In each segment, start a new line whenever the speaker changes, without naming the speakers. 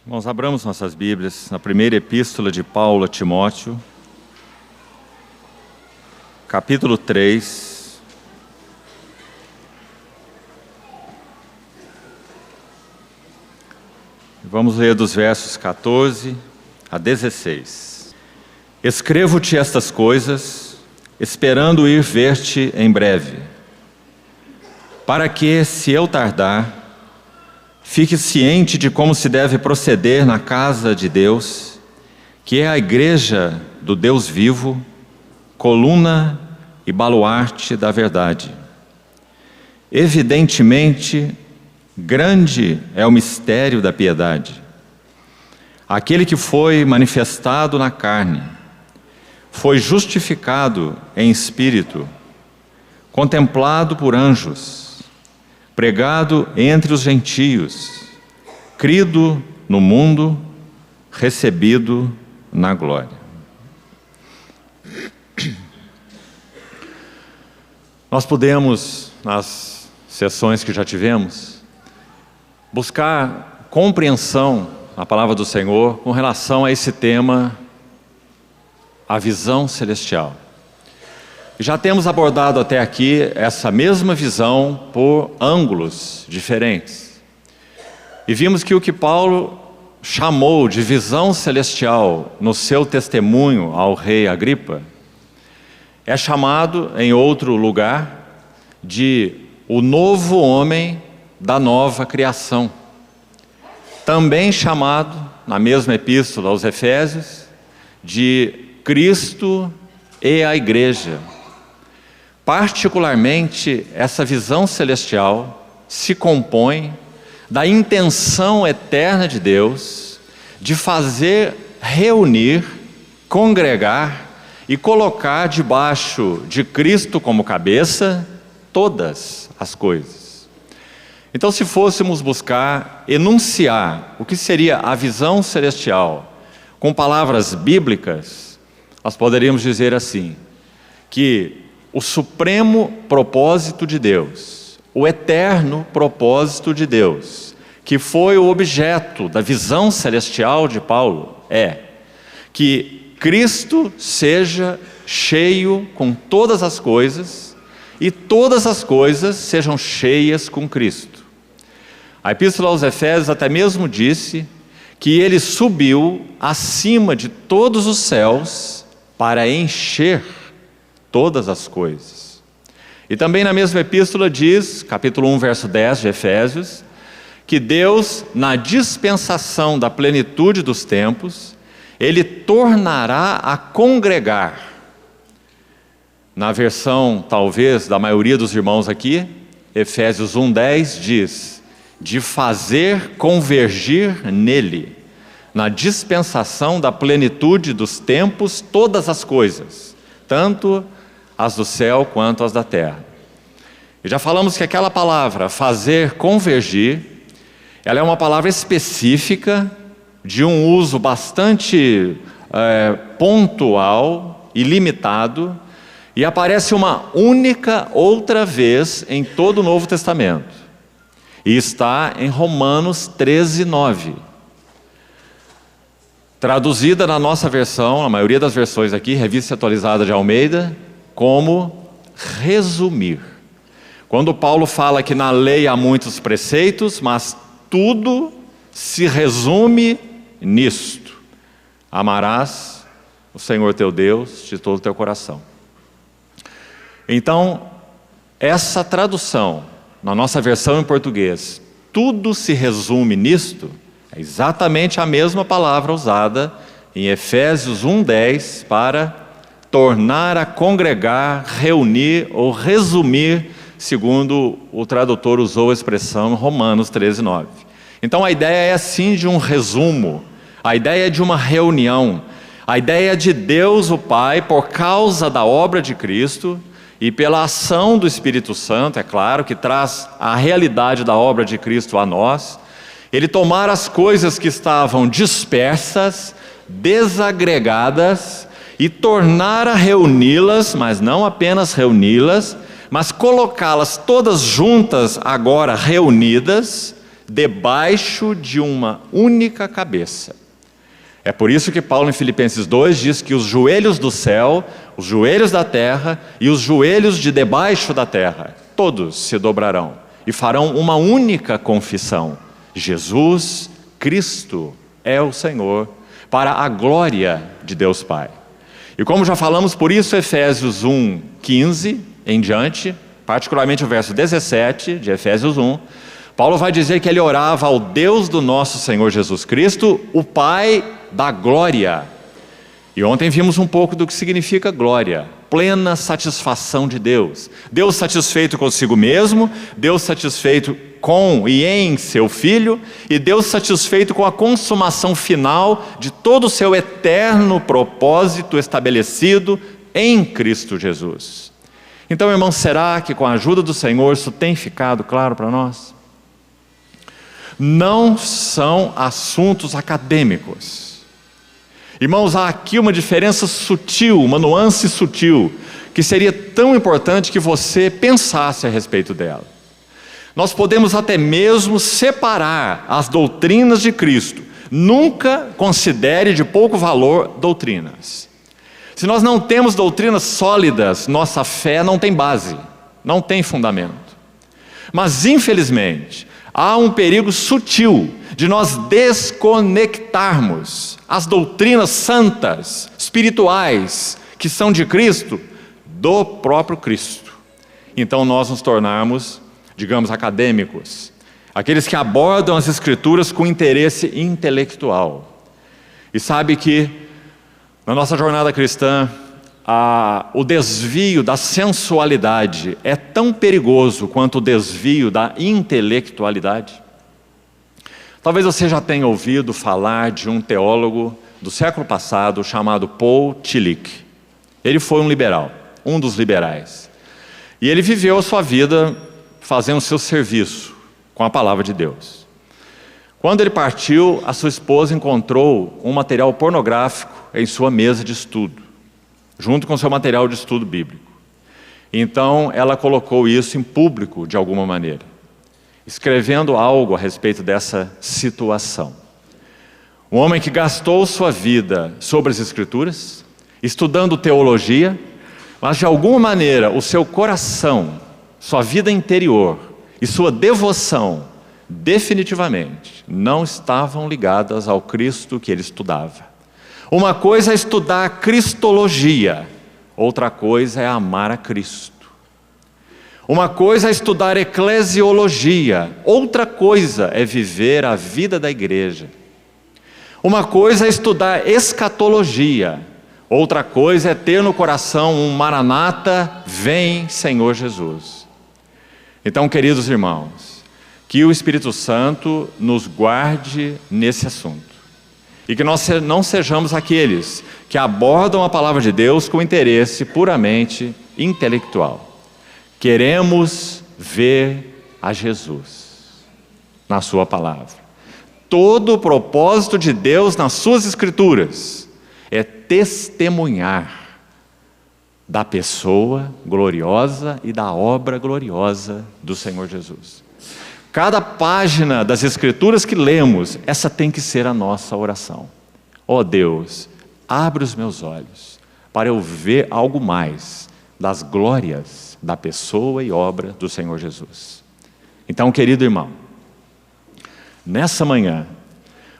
Irmãos, abramos nossas Bíblias na primeira epístola de Paulo a Timóteo, capítulo 3. Vamos ler dos versos 14 a 16. Escrevo-te estas coisas, esperando ir ver-te em breve, para que, se eu tardar, fique ciente de como se deve proceder na casa de Deus, que é a igreja do Deus vivo, coluna e baluarte da verdade. Evidentemente, grande é o mistério da piedade. Aquele que foi manifestado na carne, foi justificado em espírito, contemplado por anjos, pregado entre os gentios, crido no mundo, recebido na glória. Nós podemos, nas sessões que já tivemos, buscar compreensão na palavra do Senhor com relação a esse tema, a visão celestial. Já temos abordado até aqui essa mesma visão por ângulos diferentes. E vimos que o que Paulo chamou de visão celestial no seu testemunho ao rei Agripa, é chamado em outro lugar de o novo homem da nova criação. Também chamado, na mesma epístola aos Efésios, de Cristo e a igreja. Particularmente, essa visão celestial se compõe da intenção eterna de Deus de fazer reunir, congregar e colocar debaixo de Cristo como cabeça todas as coisas. Então, se fôssemos buscar enunciar o que seria a visão celestial com palavras bíblicas, nós poderíamos dizer assim, que o supremo propósito de Deus, o eterno propósito de Deus, que foi o objeto da visão celestial de Paulo, é que Cristo seja cheio com todas as coisas e todas as coisas sejam cheias com Cristo. A Epístola aos Efésios até mesmo disse que ele subiu acima de todos os céus para encher todas as coisas. E também na mesma epístola diz, capítulo 1, verso 10 de Efésios, que Deus, na dispensação da plenitude dos tempos, Ele tornará a congregar. Na versão, talvez, da maioria dos irmãos aqui, Efésios 1:10 diz, de fazer convergir nele, na dispensação da plenitude dos tempos, todas as coisas, tanto as do céu quanto as da terra. E já falamos que aquela palavra, fazer convergir, ela é uma palavra específica, de um uso bastante pontual e limitado, e aparece uma única outra vez em todo o Novo Testamento. E está em Romanos 13:9. Traduzida na nossa versão, a maioria das versões aqui, Revista Atualizada de Almeida, como resumir. Quando Paulo fala que na lei há muitos preceitos, mas tudo se resume nisto: amarás o Senhor teu Deus de todo o teu coração. Então, essa tradução, na nossa versão em português, tudo se resume nisto, é exatamente a mesma palavra usada em Efésios 1:10 para tornar a congregar, reunir ou resumir, segundo o tradutor usou a expressão Romanos 13:9. Então a ideia é assim de um resumo, a ideia é de uma reunião, a ideia é de Deus o Pai, por causa da obra de Cristo e pela ação do Espírito Santo, é claro, que traz a realidade da obra de Cristo a nós, Ele tomar as coisas que estavam dispersas, desagregadas, e tornar a reuni-las, mas não apenas reuni-las, mas colocá-las todas juntas agora reunidas, debaixo de uma única cabeça. É por isso que Paulo em Filipenses 2 diz que os joelhos do céu, os joelhos da terra e os joelhos de debaixo da terra, todos se dobrarão e farão uma única confissão: Jesus Cristo é o Senhor, para a glória de Deus Pai. E como já falamos, por isso Efésios 1:15 em diante, particularmente o verso 17 de Efésios 1, Paulo vai dizer que ele orava ao Deus do nosso Senhor Jesus Cristo, o Pai da glória. E ontem vimos um pouco do que significa glória: plena satisfação de Deus. Deus satisfeito consigo mesmo, Deus satisfeito com e em seu Filho, e Deus satisfeito com a consumação final de todo o seu eterno propósito estabelecido em Cristo Jesus. Então, irmãos, será que com a ajuda do Senhor isso tem ficado claro para nós? Não são assuntos acadêmicos. Irmãos, há aqui uma diferença sutil, uma nuance sutil, que seria tão importante que você pensasse a respeito dela. Nós podemos até mesmo separar as doutrinas de Cristo. Nunca considere de pouco valor doutrinas. Se nós não temos doutrinas sólidas, nossa fé não tem base, não tem fundamento. Mas, infelizmente, há um perigo sutil de nós desconectarmos as doutrinas santas, espirituais, que são de Cristo, do próprio Cristo. Então nós nos tornarmos, digamos, acadêmicos, aqueles que abordam as Escrituras com interesse intelectual. E sabe que na nossa jornada cristã, o desvio da sensualidade é tão perigoso quanto o desvio da intelectualidade. Talvez você já tenha ouvido falar de um teólogo do século passado chamado Paul Tillich. Ele foi um liberal, um dos liberais. E ele viveu a sua vida fazendo o seu serviço com a palavra de Deus. Quando ele partiu, a sua esposa encontrou um material pornográfico em sua mesa de estudo, junto com seu material de estudo bíblico. Então ela colocou isso em público de alguma maneira, escrevendo algo a respeito dessa situação. Um homem que gastou sua vida sobre as Escrituras, estudando teologia, mas de alguma maneira o seu coração, sua vida interior e sua devoção definitivamente não estavam ligadas ao Cristo que ele estudava. Uma coisa é estudar cristologia, outra coisa é amar a Cristo. Uma coisa é estudar eclesiologia, outra coisa é viver a vida da igreja. Uma coisa é estudar escatologia, outra coisa é ter no coração um Maranata, vem Senhor Jesus. Então, queridos irmãos, que o Espírito Santo nos guarde nesse assunto. E que nós não sejamos aqueles que abordam a palavra de Deus com interesse puramente intelectual. Queremos ver a Jesus na sua palavra. Todo o propósito de Deus nas suas Escrituras é testemunhar da pessoa gloriosa e da obra gloriosa do Senhor Jesus. Cada página das Escrituras que lemos, essa tem que ser a nossa oração. Ó Deus, abre os meus olhos para eu ver algo mais das glórias da pessoa e obra do Senhor Jesus. Então, querido irmão, nessa manhã,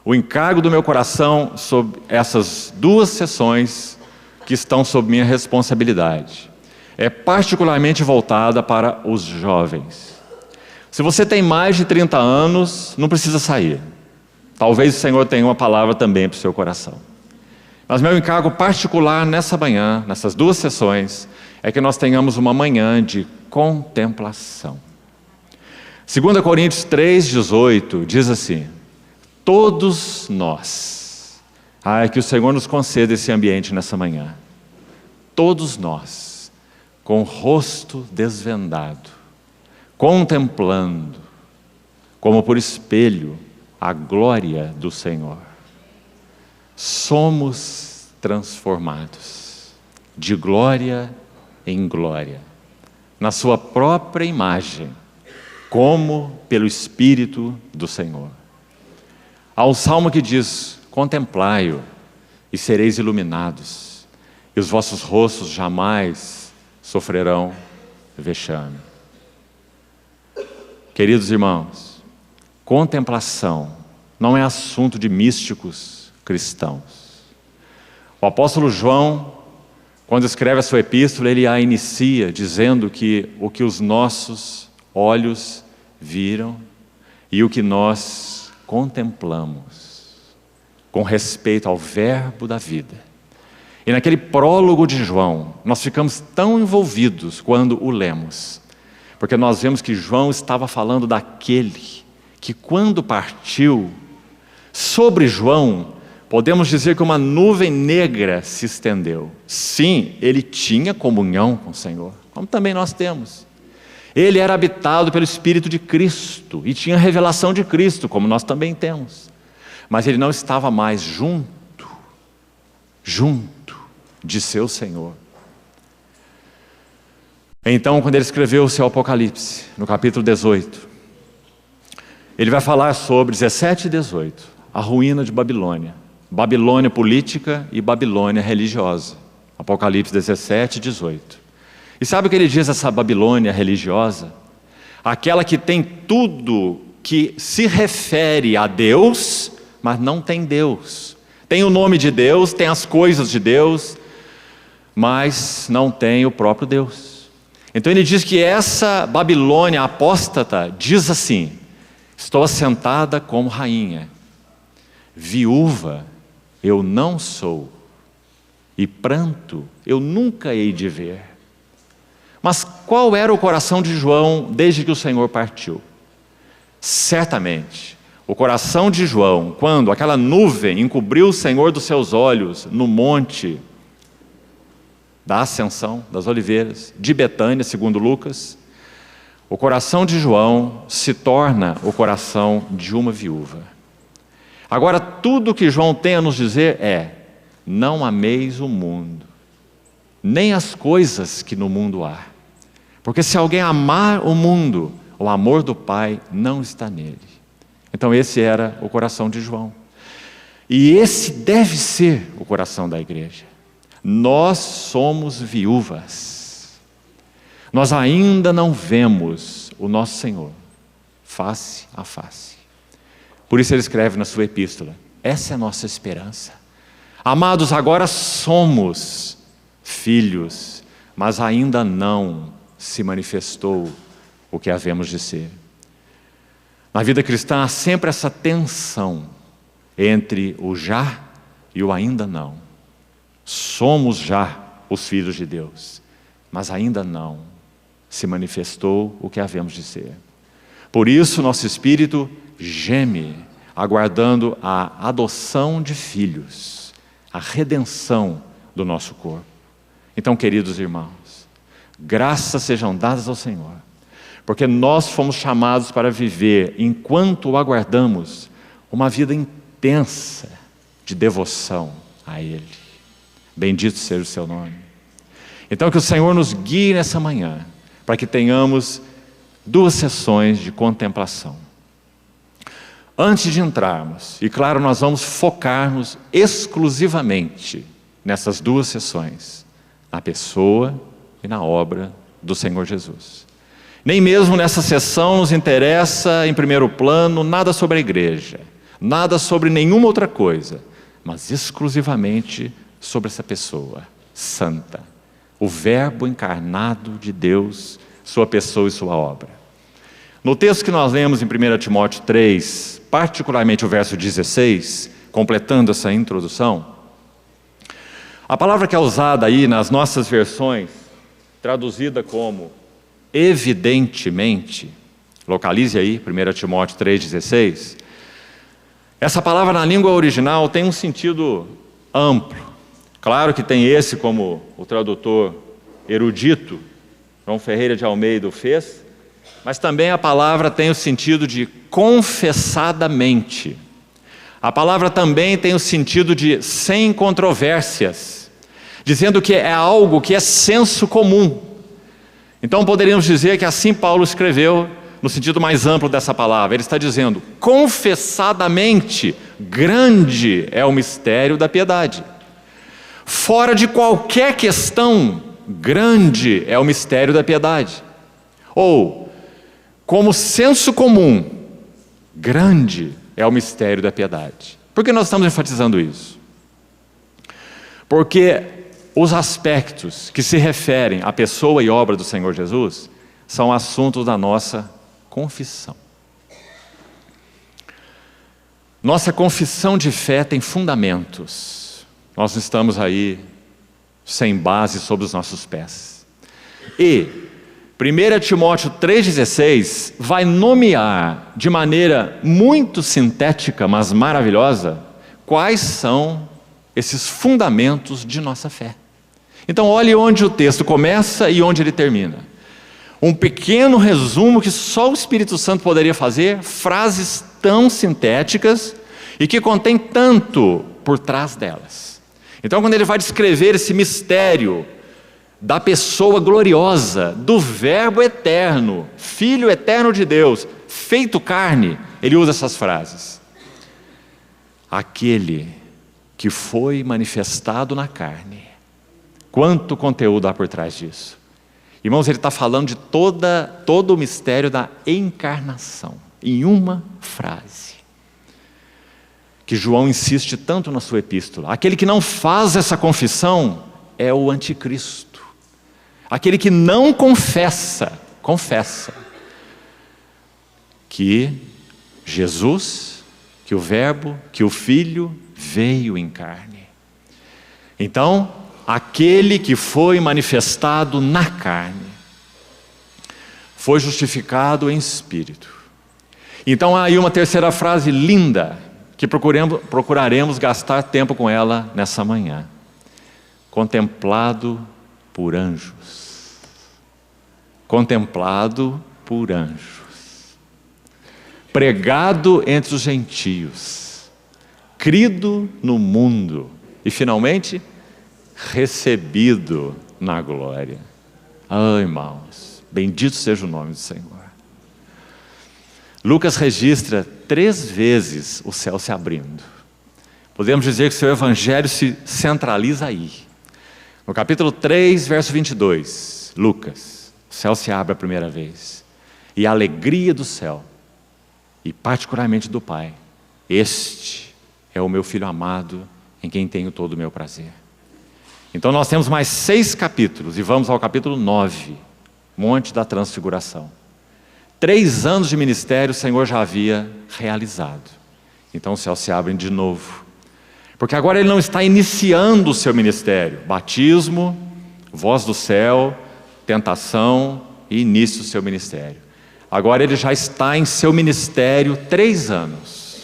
o encargo do meu coração sobre essas duas sessões que estão sob minha responsabilidade é particularmente voltada para os jovens. Se você tem mais de 30 anos, não precisa sair. Talvez o Senhor tenha uma palavra também para o seu coração. Mas meu encargo particular nessa manhã, nessas duas sessões, é que nós tenhamos uma manhã de contemplação. 2 Coríntios 3,18 diz assim: todos nós, que o Senhor nos conceda esse ambiente nessa manhã, todos nós, com o rosto desvendado, contemplando, como por espelho, a glória do Senhor, somos transformados de glória em glória, na sua própria imagem, como pelo Espírito do Senhor. Há um salmo que diz: contemplai-o e sereis iluminados, e os vossos rostos jamais sofrerão vexame. Queridos irmãos, contemplação não é assunto de místicos cristãos. O apóstolo João, quando escreve a sua epístola, ele a inicia dizendo que o que os nossos olhos viram e o que nós contemplamos com respeito ao verbo da vida. E naquele prólogo de João, nós ficamos tão envolvidos quando o lemos, porque nós vemos que João estava falando daquele que, quando partiu, sobre João, podemos dizer que uma nuvem negra se estendeu. Sim, ele tinha comunhão com o Senhor, como também nós temos. Ele era habitado pelo Espírito de Cristo e tinha revelação de Cristo, como nós também temos. Mas ele não estava mais junto de seu Senhor. Então, quando ele escreveu o seu Apocalipse, no capítulo 18, ele vai falar sobre 17 e 18, a ruína de Babilônia. Babilônia política e Babilônia religiosa. Apocalipse 17 e 18. E sabe o que ele diz, essa Babilônia religiosa? Aquela que tem tudo que se refere a Deus, mas não tem Deus. Tem o nome de Deus, tem as coisas de Deus, mas não tem o próprio Deus. Então ele diz que essa Babilônia apóstata diz assim: estou assentada como rainha, viúva eu não sou, e pranto eu nunca hei de ver. Mas qual era o coração de João desde que o Senhor partiu? Certamente, o coração de João, quando aquela nuvem encobriu o Senhor dos seus olhos no monte da Ascensão, das Oliveiras, de Betânia, segundo Lucas, o coração de João se torna o coração de uma viúva. Agora, tudo que João tem a nos dizer é: não ameis o mundo, nem as coisas que no mundo há. Porque se alguém amar o mundo, o amor do Pai não está nele. Então esse era o coração de João. E esse deve ser o coração da igreja. Nós somos viúvas. Nós ainda não vemos o nosso Senhor face a face. Por isso ele escreve na sua epístola: essa é a nossa esperança. Amados, agora somos filhos, mas ainda não se manifestou o que havemos de ser. Na vida cristã há sempre essa tensão entre o já e o ainda não. Somos já os filhos de Deus, mas ainda não se manifestou o que havemos de ser. Por isso nosso espírito geme, aguardando a adoção de filhos, a redenção do nosso corpo. Então, queridos irmãos, graças sejam dadas ao Senhor, porque nós fomos chamados para viver, enquanto o aguardamos, uma vida intensa de devoção a Ele. Bendito seja o seu nome. Então que o Senhor nos guie nessa manhã, para que tenhamos 2 sessões de contemplação. Antes de entrarmos, e claro, nós vamos focar-nos exclusivamente nessas 2 sessões, na pessoa e na obra do Senhor Jesus. Nem mesmo nessa sessão nos interessa, em primeiro plano, nada sobre a igreja, nada sobre nenhuma outra coisa, mas exclusivamente sobre essa pessoa santa, o Verbo encarnado de Deus, sua pessoa e sua obra. No texto que nós lemos em 1 Timóteo 3, particularmente o verso 16, completando essa introdução, a palavra que é usada aí nas nossas versões, traduzida como evidentemente, localize aí, 1 Timóteo 3,16, essa palavra na língua original tem um sentido amplo. Claro que tem esse, como o tradutor erudito, João Ferreira de Almeida, fez, mas também a palavra tem o sentido de confessadamente. A palavra também tem o sentido de sem controvérsias, dizendo que é algo que é senso comum. Então poderíamos dizer que assim Paulo escreveu no sentido mais amplo dessa palavra. Ele está dizendo, confessadamente, grande é o mistério da piedade. Fora de qualquer questão, grande é o mistério da piedade. Ou, como senso comum, grande é o mistério da piedade. Por que nós estamos enfatizando isso? Porque os aspectos que se referem à pessoa e obra do Senhor Jesus são assuntos da nossa confissão. Nossa confissão de fé tem fundamentos. Nós estamos aí sem base sobre os nossos pés. E 1 Timóteo 3,16 vai nomear de maneira muito sintética, mas maravilhosa, quais são esses fundamentos de nossa fé. Então olhe onde o texto começa e onde ele termina. Um pequeno resumo que só o Espírito Santo poderia fazer, frases tão sintéticas e que contém tanto por trás delas. Então quando ele vai descrever esse mistério da pessoa gloriosa, do Verbo eterno, Filho eterno de Deus, feito carne, ele usa essas frases. Aquele que foi manifestado na carne. Quanto conteúdo há por trás disso? Irmãos, ele está falando de todo o mistério da encarnação, em uma frase, que João insiste tanto na sua epístola. Aquele que não faz essa confissão é o anticristo. Aquele que não confessa que Jesus, que o Verbo, que o Filho veio em carne. Então, aquele que foi manifestado na carne, foi justificado em espírito. Então há aí uma terceira frase linda, que procuraremos gastar tempo com ela nessa manhã. Contemplado por anjos. Contemplado por anjos. Pregado entre os gentios. Crido no mundo. E finalmente, recebido na glória. Ah, irmãos, bendito seja o nome do Senhor. Lucas registra 3 vezes o céu se abrindo. Podemos dizer que o seu evangelho se centraliza aí. No capítulo 3, verso 22, Lucas, o céu se abre a primeira vez. E a alegria do céu, e particularmente do Pai, este é o meu Filho amado, em quem tenho todo o meu prazer. Então nós temos mais 6 capítulos, e vamos ao capítulo 9, Monte da Transfiguração. 3 anos de ministério o Senhor já havia realizado. Então os céus se abrem de novo. Porque agora ele não está iniciando o seu ministério. Batismo, voz do céu, tentação e início do seu ministério. Agora ele já está em seu ministério 3 anos.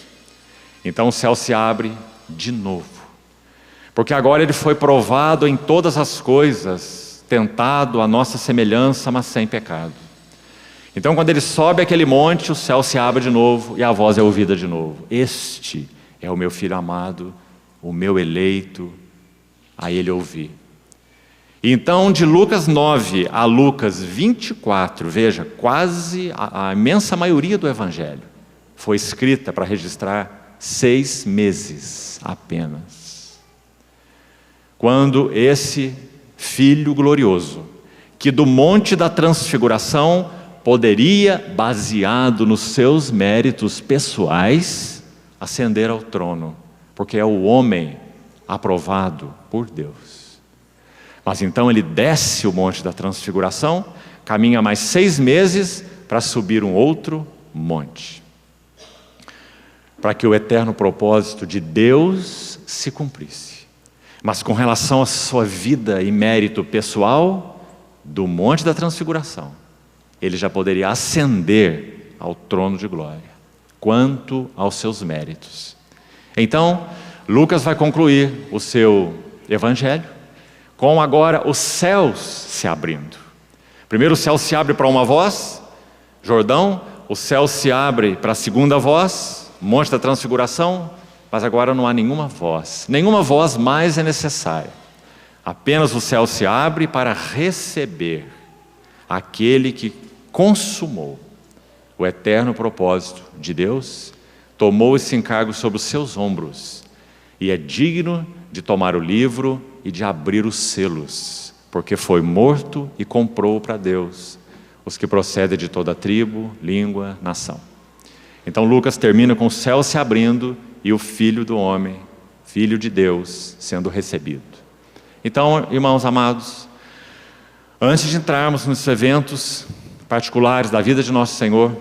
Então o céu se abre de novo. Porque agora ele foi provado em todas as coisas, tentado à nossa semelhança, mas sem pecado. Então quando ele sobe aquele monte, o céu se abre de novo e a voz é ouvida de novo. Este é o meu Filho amado, o meu eleito, a ele ouvi. Então de Lucas 9 a Lucas 24, veja, quase a imensa maioria do Evangelho foi escrita para registrar 6 meses apenas. Quando esse Filho glorioso, que do Monte da Transfiguração poderia, baseado nos seus méritos pessoais, ascender ao trono, porque é o homem aprovado por Deus. Mas então ele desce o Monte da Transfiguração, caminha mais 6 meses para subir um outro monte, para que o eterno propósito de Deus se cumprisse. Mas com relação à sua vida e mérito pessoal, do Monte da Transfiguração, ele já poderia ascender ao trono de glória, quanto aos seus méritos. Então, Lucas vai concluir o seu evangelho com agora os céus se abrindo. Primeiro o céu se abre para uma voz, Jordão, o céu se abre para a segunda voz, Monte da Transfiguração, mas agora não há nenhuma voz mais é necessária. Apenas o céu se abre para receber aquele que consumou o eterno propósito de Deus, tomou esse encargo sobre os seus ombros e é digno de tomar o livro e de abrir os selos, porque foi morto e comprou para Deus os que procedem de toda tribo, língua, nação. Então Lucas termina com o céu se abrindo e o Filho do homem, Filho de Deus, sendo recebido. Então, irmãos amados, antes de entrarmos nos eventos particulares da vida de nosso Senhor,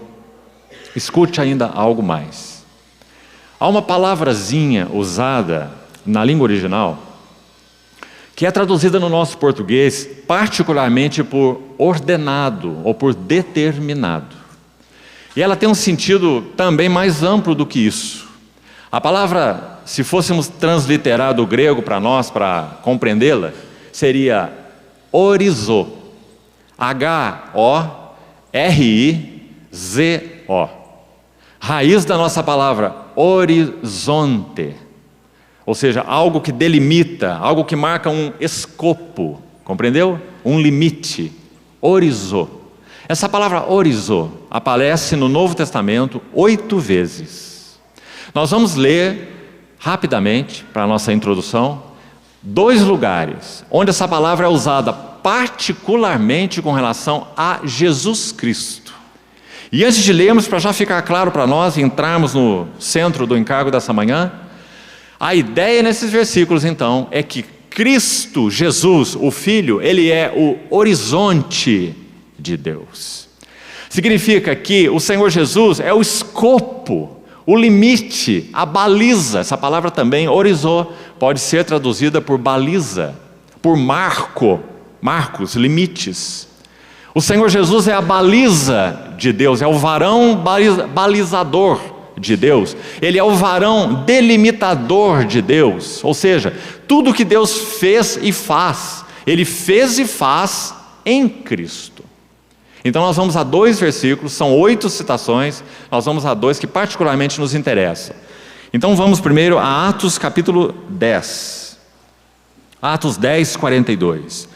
escute ainda algo mais. Há uma palavrazinha usada na língua original que é traduzida no nosso português particularmente por ordenado ou por determinado. E ela tem um sentido também mais amplo do que isso. A palavra, se fôssemos transliterar do grego para nós, para compreendê-la, seria orizo. H-O-R-I-Z-O. Raiz da nossa palavra, horizonte. Ou seja, algo que delimita, algo que marca um escopo, compreendeu? Um limite, orizo. Essa palavra orizo aparece no Novo Testamento 8 vezes. Nós vamos ler rapidamente, para a nossa introdução, 2 lugares onde essa palavra é usada particularmente com relação a Jesus Cristo. E antes de lermos, para já ficar claro para nós e entrarmos no centro do encargo dessa manhã, a ideia nesses versículos, então, é que Cristo, Jesus, o Filho, Ele é o horizonte de Deus. Significa que o Senhor Jesus é o escopo, o limite, a baliza. Essa palavra também, horizô, pode ser traduzida por baliza, por marcos, limites. O Senhor Jesus é a baliza de Deus, é o varão balizador de Deus, Ele é o varão delimitador de Deus, ou seja, tudo que Deus fez e faz, Ele fez e faz em Cristo. Então nós vamos a 2 versículos, são 8 citações, nós vamos a 2 que particularmente nos interessam. Então vamos primeiro a Atos capítulo 10, Atos 10, 42.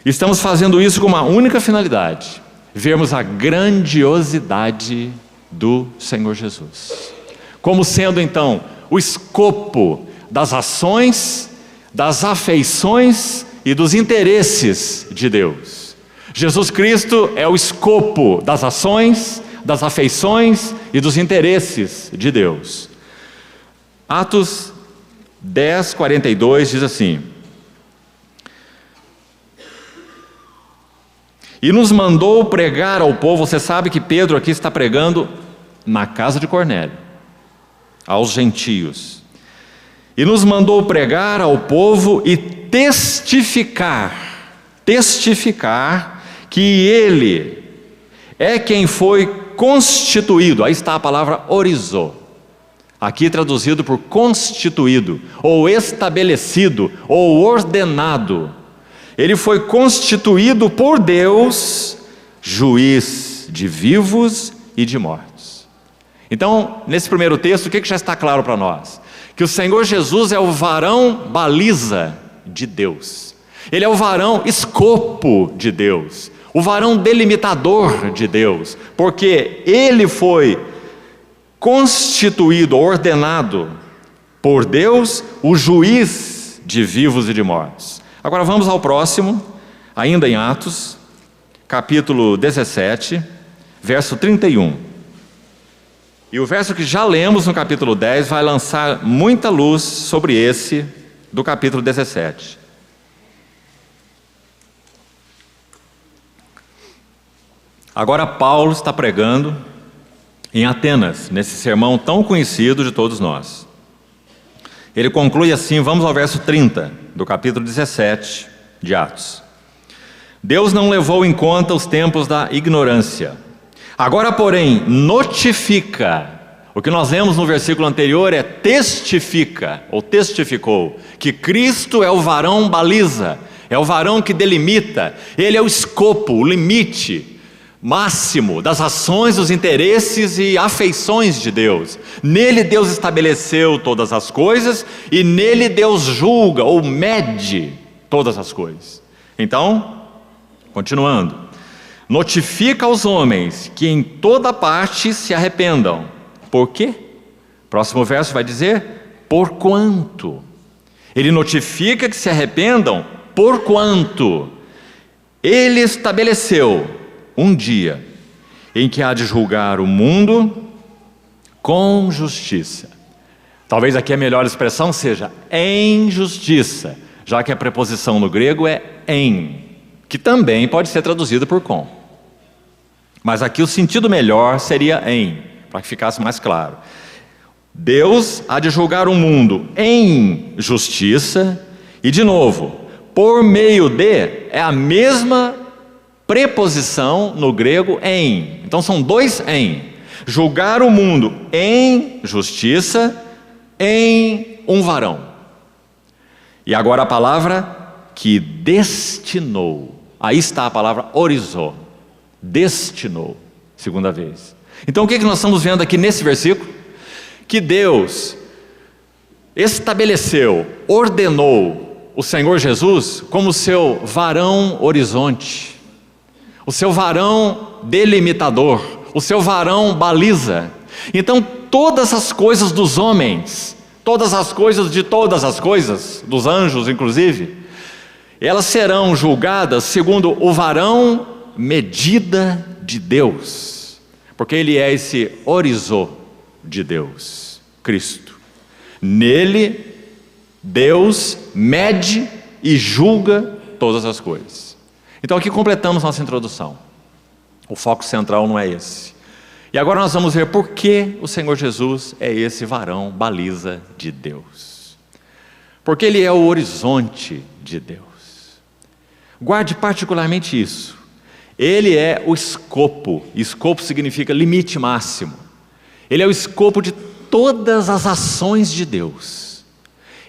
Estamos fazendo isso com uma única finalidade: vermos a grandiosidade do Senhor Jesus, como sendo então o escopo das ações, das afeições e dos interesses de Deus. Jesus Cristo é o escopo das ações, das afeições e dos interesses de Deus. Atos 10, 42 diz assim: e nos mandou pregar ao povo. Você sabe que Pedro aqui está pregando na casa de Cornélio, aos gentios. E nos mandou pregar ao povo e testificar que Ele é quem foi constituído. Aí está a palavra orizo, aqui traduzido por constituído, ou estabelecido, ou ordenado. Ele foi constituído por Deus, juiz de vivos e de mortos. Então, nesse primeiro texto, o que já está claro para nós? Que o Senhor Jesus é o varão baliza de Deus. Ele é o varão escopo de Deus, o varão delimitador de Deus, porque Ele foi constituído, ordenado por Deus, o juiz de vivos e de mortos. Agora vamos ao próximo, ainda em Atos, capítulo 17, verso 31. E o verso que já lemos no capítulo 10 vai lançar muita luz sobre esse do capítulo 17. Agora Paulo está pregando em Atenas, nesse sermão tão conhecido de todos nós. Ele conclui assim, vamos ao verso 30 do capítulo 17 de Atos. Deus não levou em conta os tempos da ignorância. Agora, porém, notifica. O que nós lemos no versículo anterior é testifica, ou testificou, que Cristo é o varão baliza, é o varão que delimita, Ele é o escopo, o limite máximo das ações, dos interesses e afeições de Deus. Nele Deus estabeleceu todas as coisas e nele Deus julga ou mede todas as coisas. Então, continuando, notifica aos homens que em toda parte se arrependam. Por quê? Próximo verso vai dizer, porquanto. Ele notifica que se arrependam, porquanto ele estabeleceu um dia em que há de julgar o mundo com justiça. Talvez aqui a melhor expressão seja em justiça, já que a preposição no grego é em, que também pode ser traduzida por com. Mas aqui o sentido melhor seria em, para que ficasse mais claro. Deus há de julgar o mundo em justiça, e de novo, por meio de, é a mesma preposição no grego em. Então são dois em. Julgar o mundo em justiça, em um varão. E agora a palavra que destinou. Aí está a palavra orizou. Destinou, segunda vez. Então o que nós estamos vendo aqui nesse versículo? Que Deus estabeleceu, ordenou o Senhor Jesus como seu varão horizonte, o seu varão delimitador, o seu varão baliza. Então todas as coisas dos homens, todas as coisas de todas as coisas, dos anjos inclusive, elas serão julgadas segundo o varão medida de Deus, porque Ele é esse horizô de Deus, Cristo. Nele, Deus mede e julga todas as coisas. Então aqui completamos nossa introdução. O foco central não é esse. E agora nós vamos ver por que o Senhor Jesus é esse varão baliza de Deus. Porque Ele é o horizonte de Deus. Guarde particularmente isso. Ele é o escopo. Escopo significa limite máximo. Ele é o escopo de todas as ações de Deus.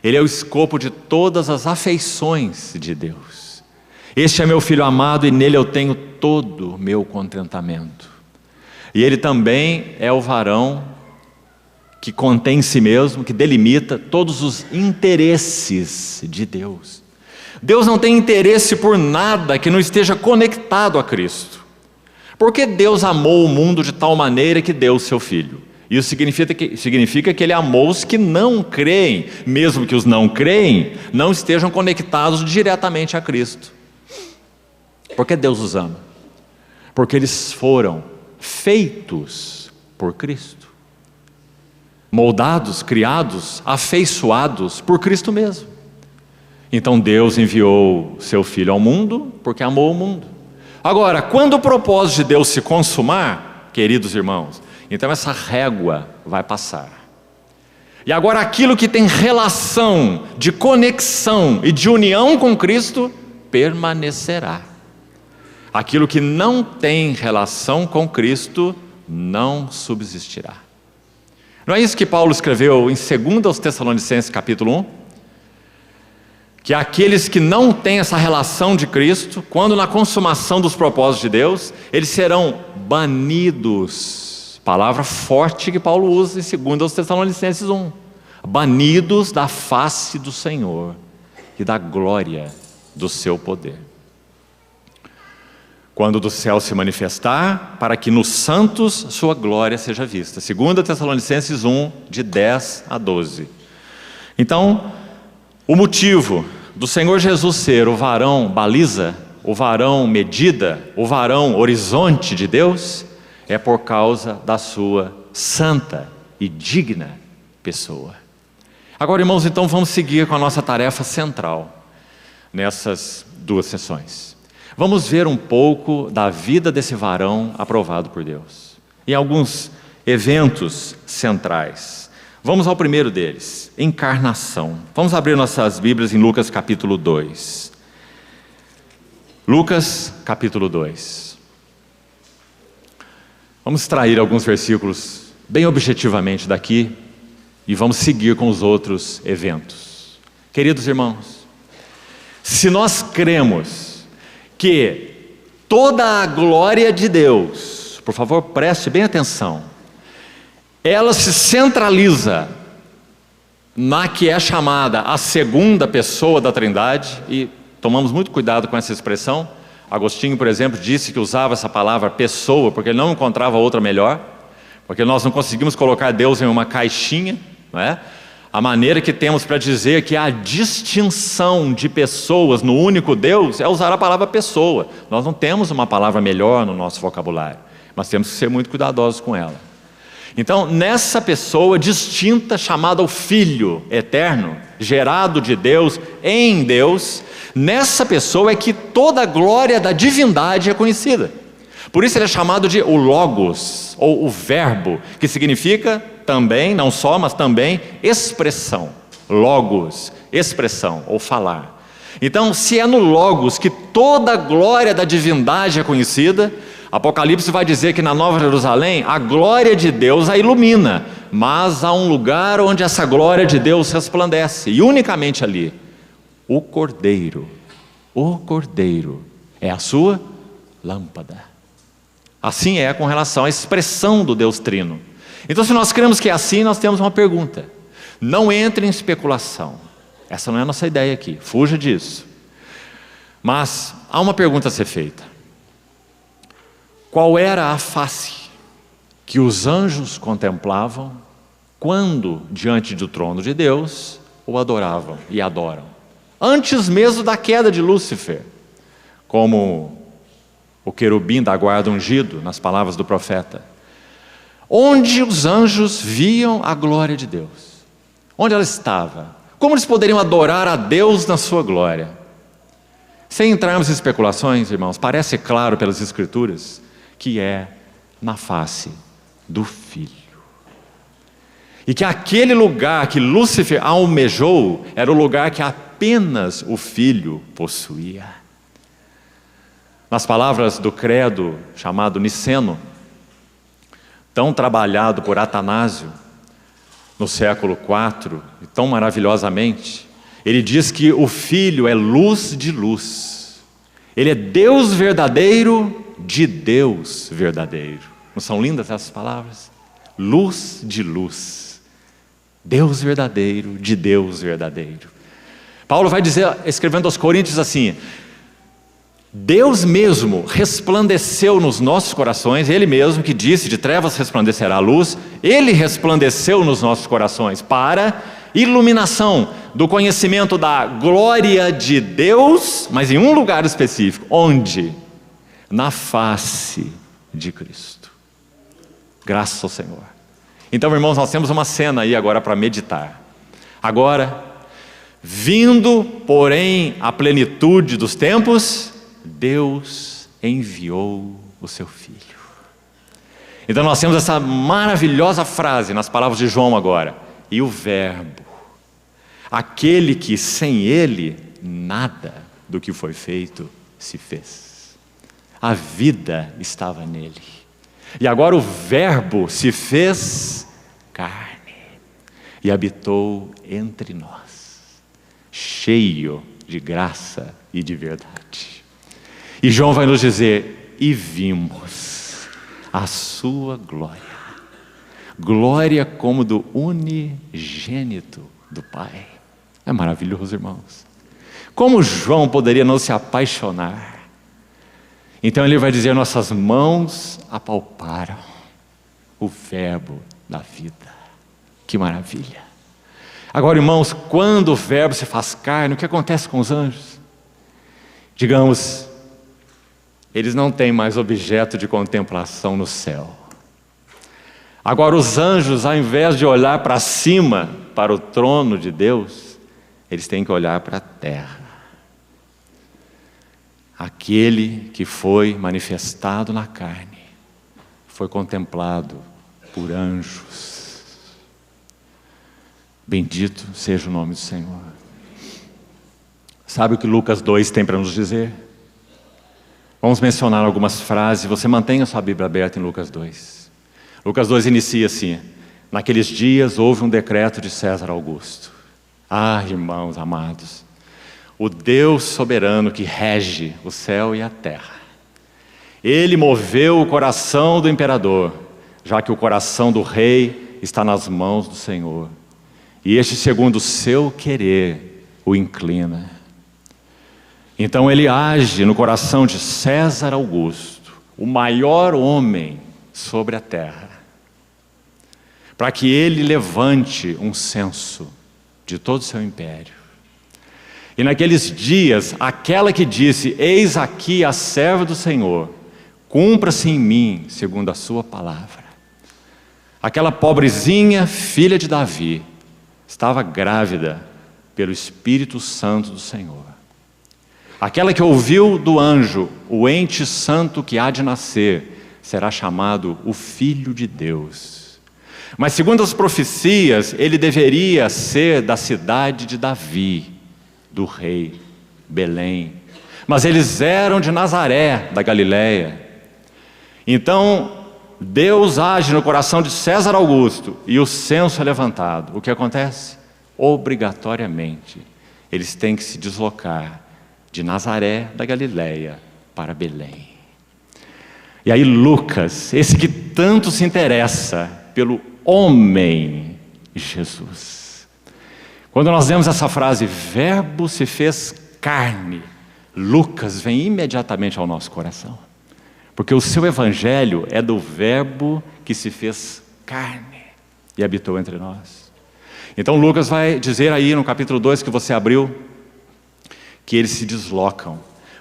Ele é o escopo de todas as afeições de Deus. Este é meu Filho amado e nele eu tenho todo o meu contentamento. E Ele também é o varão que contém em si mesmo, que delimita todos os interesses de Deus. Deus não tem interesse por nada que não esteja conectado a Cristo. Porque Deus amou o mundo de tal maneira que deu o seu Filho. Isso significa que Ele amou os que não creem, mesmo que os não creem não estejam conectados diretamente a Cristo. Porque Deus os ama. Porque eles foram feitos por Cristo. Moldados, criados, afeiçoados por Cristo mesmo. Então Deus enviou seu Filho ao mundo porque amou o mundo. Agora, quando o propósito de Deus se consumar, queridos irmãos, então essa régua vai passar. E agora aquilo que tem relação de conexão e de união com Cristo, permanecerá. Aquilo que não tem relação com Cristo, não subsistirá. Não é isso que Paulo escreveu em 2 Tessalonicenses capítulo 1? Que aqueles que não têm essa relação de Cristo, quando na consumação dos propósitos de Deus, eles serão banidos. Palavra forte que Paulo usa em 2 Tessalonicenses 1. Banidos da face do Senhor e da glória do seu poder. Quando do céu se manifestar, para que nos santos sua glória seja vista. 2 Tessalonicenses 1, de 10 a 12. Então, o motivo do Senhor Jesus ser o varão baliza, o varão medida, o varão horizonte de Deus, é por causa da sua santa e digna pessoa. Agora, irmãos, então vamos seguir com a nossa tarefa central nessas duas sessões. Vamos ver um pouco da vida desse varão aprovado por Deus, em alguns eventos centrais. Vamos ao primeiro deles, encarnação. Vamos abrir nossas Bíblias em Lucas capítulo 2. Lucas capítulo 2. Vamos extrair alguns versículos bem objetivamente daqui e vamos seguir com os outros eventos. Queridos irmãos, se nós cremos que toda a glória de Deus, por favor, preste bem atenção, ela se centraliza na que é chamada a segunda pessoa da Trindade, e tomamos muito cuidado com essa expressão, Agostinho, por exemplo, disse que usava essa palavra pessoa porque ele não encontrava outra melhor, porque nós não conseguimos colocar Deus em uma caixinha, não é? A maneira que temos para dizer que há distinção de pessoas no único Deus é usar a palavra pessoa. Nós não temos uma palavra melhor no nosso vocabulário, mas temos que ser muito cuidadosos com ela. Então, nessa pessoa distinta, chamada o Filho Eterno, gerado de Deus, em Deus, nessa pessoa é que toda a glória da divindade é conhecida. Por isso ele é chamado de o Logos, ou o Verbo, que significa também, não só, mas também expressão. Logos, expressão, ou falar. Então, se é no Logos que toda a glória da divindade é conhecida, Apocalipse vai dizer que na Nova Jerusalém a glória de Deus a ilumina, mas há um lugar onde essa glória de Deus resplandece, e unicamente ali, o Cordeiro é a sua lâmpada. Assim é com relação à expressão do Deus Trino. Então, se nós cremos que é assim, nós temos uma pergunta. Não entre em especulação. Essa não é a nossa ideia aqui, fuja disso. Mas há uma pergunta a ser feita. Qual era a face que os anjos contemplavam quando, diante do trono de Deus, o adoravam e adoram? Antes mesmo da queda de Lúcifer, como o querubim da guarda ungido, nas palavras do profeta. Onde os anjos viam a glória de Deus? Onde ela estava? Como eles poderiam adorar a Deus na sua glória? Sem entrarmos em especulações, irmãos, parece claro pelas Escrituras que é na face do Filho. E que aquele lugar que Lúcifer almejou era o lugar que apenas o Filho possuía. Nas palavras do credo chamado Niceno, tão trabalhado por Atanásio no século IV, e tão maravilhosamente, ele diz que o Filho é luz de luz. Ele é Deus verdadeiro de Deus verdadeiro. Não são lindas essas palavras? Luz de luz. Deus verdadeiro de Deus verdadeiro. Paulo vai dizer, escrevendo aos Coríntios assim: Deus mesmo resplandeceu nos nossos corações, Ele mesmo que disse, de trevas resplandecerá a luz, Ele resplandeceu nos nossos corações para iluminação do conhecimento da glória de Deus, mas em um lugar específico. Onde? Na face de Cristo. Graças ao Senhor. Então, irmãos, nós temos uma cena aí agora para meditar. Agora, vindo, porém, a plenitude dos tempos, Deus enviou o seu Filho. Então nós temos essa maravilhosa frase nas palavras de João agora. E o Verbo, aquele que sem Ele nada do que foi feito se fez. A vida estava nele. E agora o Verbo se fez carne e habitou entre nós, cheio de graça e de verdade. E João vai nos dizer: e vimos a sua glória, glória como do unigênito do Pai. É maravilhoso, irmãos. Como João poderia não se apaixonar? Então ele vai dizer: nossas mãos apalparam o Verbo da vida. Que maravilha. Agora, irmãos, quando o Verbo se faz carne, o que acontece com os anjos? Digamos, eles não têm mais objeto de contemplação no céu. Agora os anjos, ao invés de olhar para cima, para o trono de Deus, eles têm que olhar para a terra. Aquele que foi manifestado na carne, foi contemplado por anjos. Bendito seja o nome do Senhor. Sabe o que Lucas 2 tem para nos dizer? Vamos mencionar algumas frases. Você mantenha sua Bíblia aberta em Lucas 2. Lucas 2 inicia assim: naqueles dias houve um decreto de César Augusto. Ah, irmãos amados, o Deus soberano que rege o céu e a terra, Ele moveu o coração do imperador, já que o coração do rei está nas mãos do Senhor, e este, segundo o seu querer, o inclina. Então ele age no coração de César Augusto, o maior homem sobre a terra, para que ele levante um censo de todo o seu império. E naqueles dias, aquela que disse: eis aqui a serva do Senhor, cumpra-se em mim segundo a sua palavra. Aquela pobrezinha filha de Davi estava grávida pelo Espírito Santo do Senhor. Aquela que ouviu do anjo: o ente santo que há de nascer será chamado o Filho de Deus. Mas segundo as profecias, ele deveria ser da cidade de Davi, do rei, Belém. Mas eles eram de Nazaré, da Galileia. Então, Deus age no coração de César Augusto e o censo é levantado. O que acontece? Obrigatoriamente, eles têm que se deslocar de Nazaré, da Galileia, para Belém. E aí Lucas, esse que tanto se interessa pelo homem Jesus. Quando nós lemos essa frase, verbo se fez carne, Lucas vem imediatamente ao nosso coração. Porque o seu evangelho é do verbo que se fez carne e habitou entre nós. Então Lucas vai dizer aí no capítulo 2 que você abriu, que eles se deslocam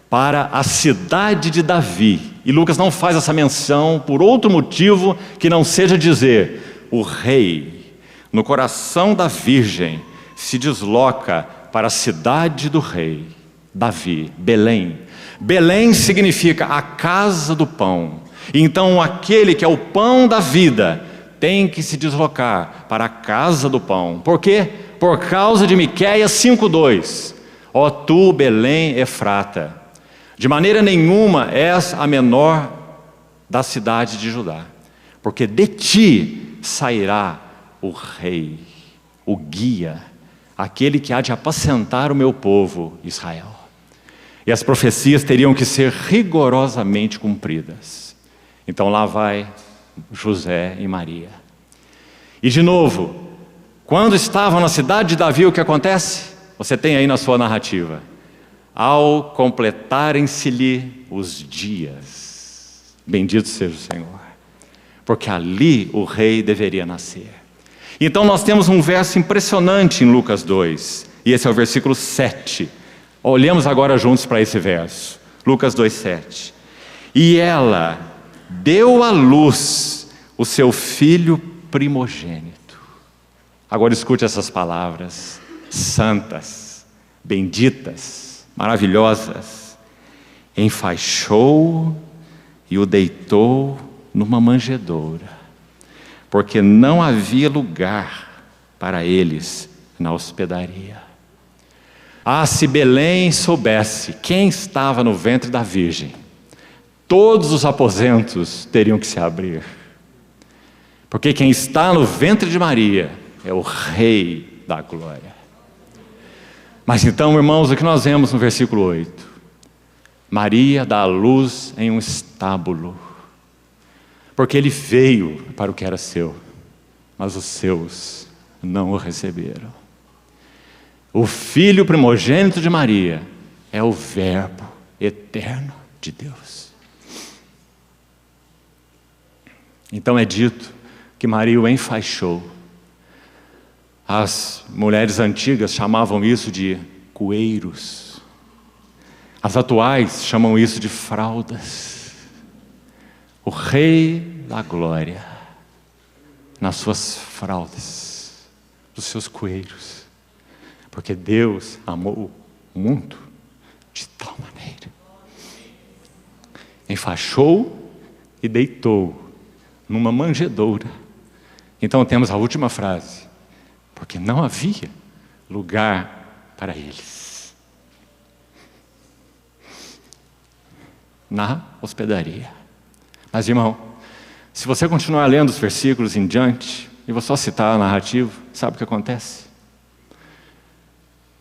para a cidade de Davi. E Lucas não faz essa menção por outro motivo que não seja dizer: o rei, no coração da virgem, se desloca para a cidade do rei, Davi, Belém. Belém significa a casa do pão. Então aquele que é o pão da vida tem que se deslocar para a casa do pão. Por quê? Por causa de Miqueias 5:2. Ó tu, Belém Efrata, de maneira nenhuma és a menor da cidade de Judá, porque de ti sairá o rei, o guia, aquele que há de apacentar o meu povo Israel. E as profecias teriam que ser rigorosamente cumpridas. Então lá vai José e Maria. E de novo, quando estavam na cidade de Davi, o que acontece? Você tem aí na sua narrativa: ao completarem-se-lhe os dias, bendito seja o Senhor, porque ali o rei deveria nascer. Então nós temos um verso impressionante em Lucas 2, e esse é o versículo 7. Olhemos agora juntos para esse verso, Lucas 2:7. E ela deu à luz o seu filho primogênito. Agora escute essas palavras santas, benditas, maravilhosas. Enfaixou e o deitou numa manjedoura, porque não havia lugar para eles na hospedaria. Ah, se Belém soubesse quem estava no ventre da virgem, todos os aposentos teriam que se abrir, porque quem está no ventre de Maria é o Rei da Glória. Mas então, irmãos, o que nós vemos no versículo 8? Maria dá à luz em um estábulo, porque ele veio para o que era seu, mas os seus não o receberam. O filho primogênito de Maria é o verbo eterno de Deus. Então é dito que Maria o enfaixou. As mulheres antigas chamavam isso de coeiros. As atuais chamam isso de fraldas. O Rei da Glória, nas suas fraldas, nos seus coeiros. Porque Deus amou o mundo de tal maneira. Enfaixou e deitou numa manjedoura. Então temos a última frase: porque não havia lugar para eles na hospedaria. Mas, irmão, se você continuar lendo os versículos em diante, e vou só citar a narrativa, sabe o que acontece?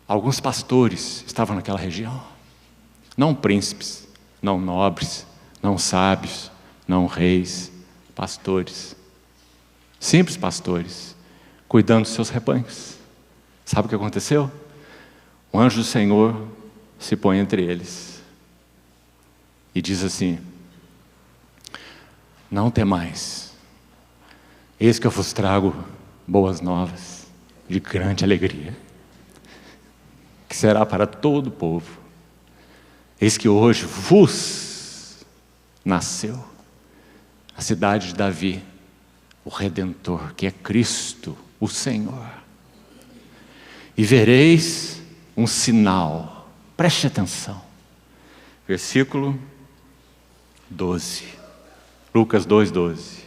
Alguns pastores estavam naquela região, não príncipes, não nobres, não sábios, não reis, pastores, simples pastores, cuidando dos seus rebanhos. Sabe o que aconteceu? O anjo do Senhor se põe entre eles e diz assim: não temais, eis que eu vos trago boas novas de grande alegria, que será para todo o povo. Eis que hoje vos nasceu a cidade de Davi, o Redentor, que é Cristo, o Senhor. E vereis um sinal, preste atenção, versículo 12, Lucas 2:12.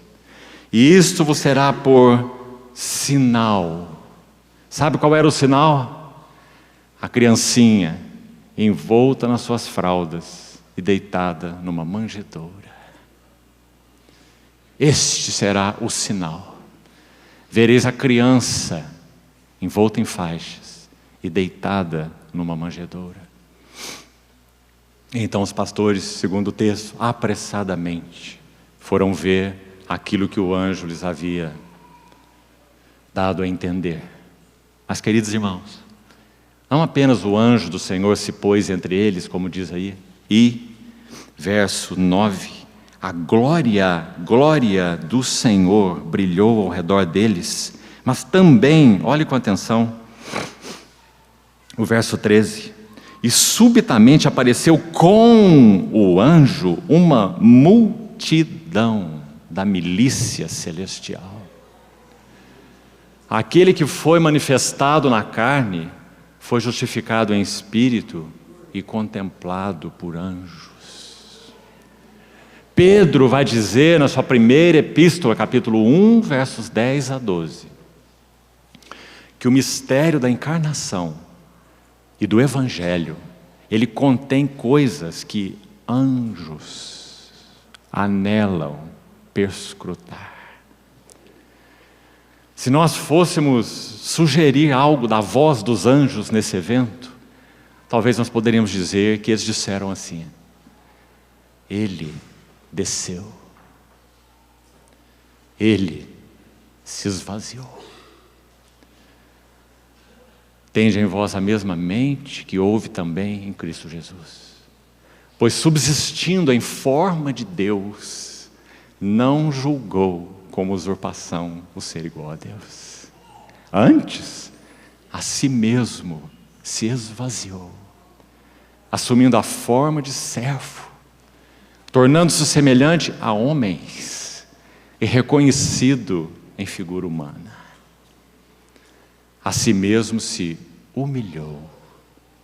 E isto vos será por sinal. Sabe qual era o sinal? A criancinha envolta nas suas fraldas e deitada numa manjedoura. Este será o sinal. Vereis a criança envolta em faixas e deitada numa manjedoura. Então os pastores, segundo o texto, apressadamente foram ver aquilo que o anjo lhes havia dado a entender. Mas, queridos irmãos, não apenas o anjo do Senhor se pôs entre eles, como diz aí, e, verso 9, a glória do Senhor brilhou ao redor deles, mas também, olhe com atenção, o verso 13, e subitamente apareceu com o anjo uma multidão da milícia celestial. Aquele que foi manifestado na carne foi justificado em espírito e contemplado por anjos. Pedro vai dizer na sua primeira epístola, capítulo 1, versos 10 a 12, que o mistério da encarnação e do Evangelho, ele contém coisas que anjos anelam perscrutar. Se nós fôssemos sugerir algo da voz dos anjos nesse evento, talvez nós poderíamos dizer que eles disseram assim: ele desceu, ele se esvaziou. Tende em vós a mesma mente que houve também em Cristo Jesus, pois subsistindo em forma de Deus, não julgou como usurpação o ser igual a Deus. Antes, a si mesmo se esvaziou, assumindo a forma de servo, tornando-se semelhante a homens e reconhecido em figura humana. A si mesmo se humilhou,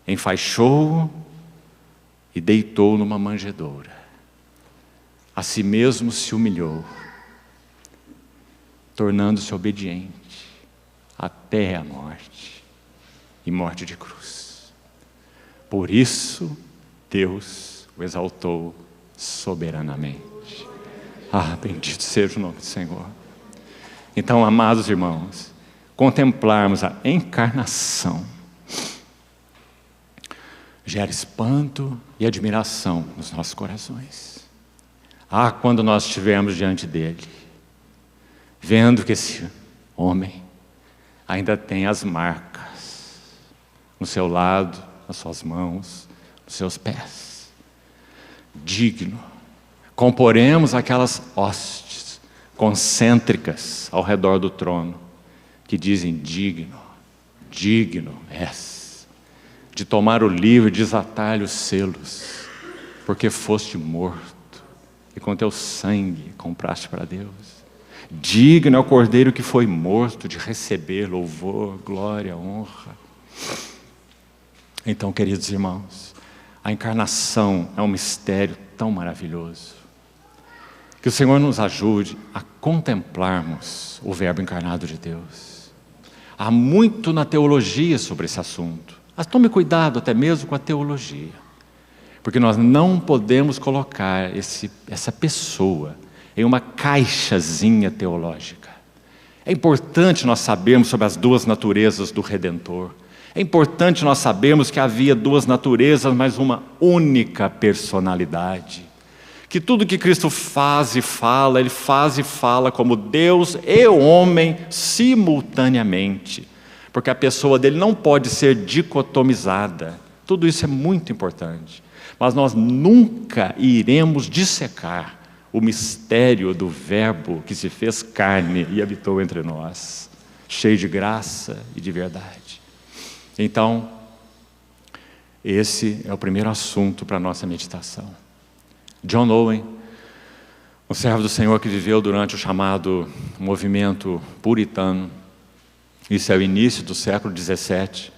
enfaixou e deitou numa manjedoura. A si mesmo se humilhou, tornando-se obediente até a morte, e morte de cruz. Por isso, Deus o exaltou soberanamente. Ah, bendito seja o nome do Senhor. Então, amados irmãos, contemplarmos a encarnação gera espanto e admiração nos nossos corações. Ah, quando nós estivermos diante dele, vendo que esse homem ainda tem as marcas no seu lado, nas suas mãos, nos seus pés. Digno. Comporemos aquelas hostes concêntricas ao redor do trono, que dizem: digno, digno és de tomar o livro e desatar-lhe os selos, porque foste morto e com teu sangue compraste para Deus. Digno é o Cordeiro que foi morto de receber louvor, glória, honra. Então, queridos irmãos, a encarnação é um mistério tão maravilhoso. Que o Senhor nos ajude a contemplarmos o Verbo encarnado de Deus. Há muito na teologia sobre esse assunto. Mas tome cuidado até mesmo com a teologia, porque nós não podemos colocar essa pessoa em uma caixazinha teológica. É importante nós sabermos sobre as duas naturezas do Redentor. É importante nós sabermos que havia duas naturezas, mas uma única personalidade. Que tudo que Cristo faz e fala, Ele faz e fala como Deus e homem simultaneamente. Porque a pessoa dele não pode ser dicotomizada, Tudo isso é muito importante. Mas nós nunca iremos dissecar o mistério do Verbo que se fez carne e habitou entre nós, cheio de graça e de verdade. Então, esse é o primeiro assunto para a nossa meditação. John Owen, um servo do Senhor que viveu durante o chamado movimento puritano, isso é o início do século XVII,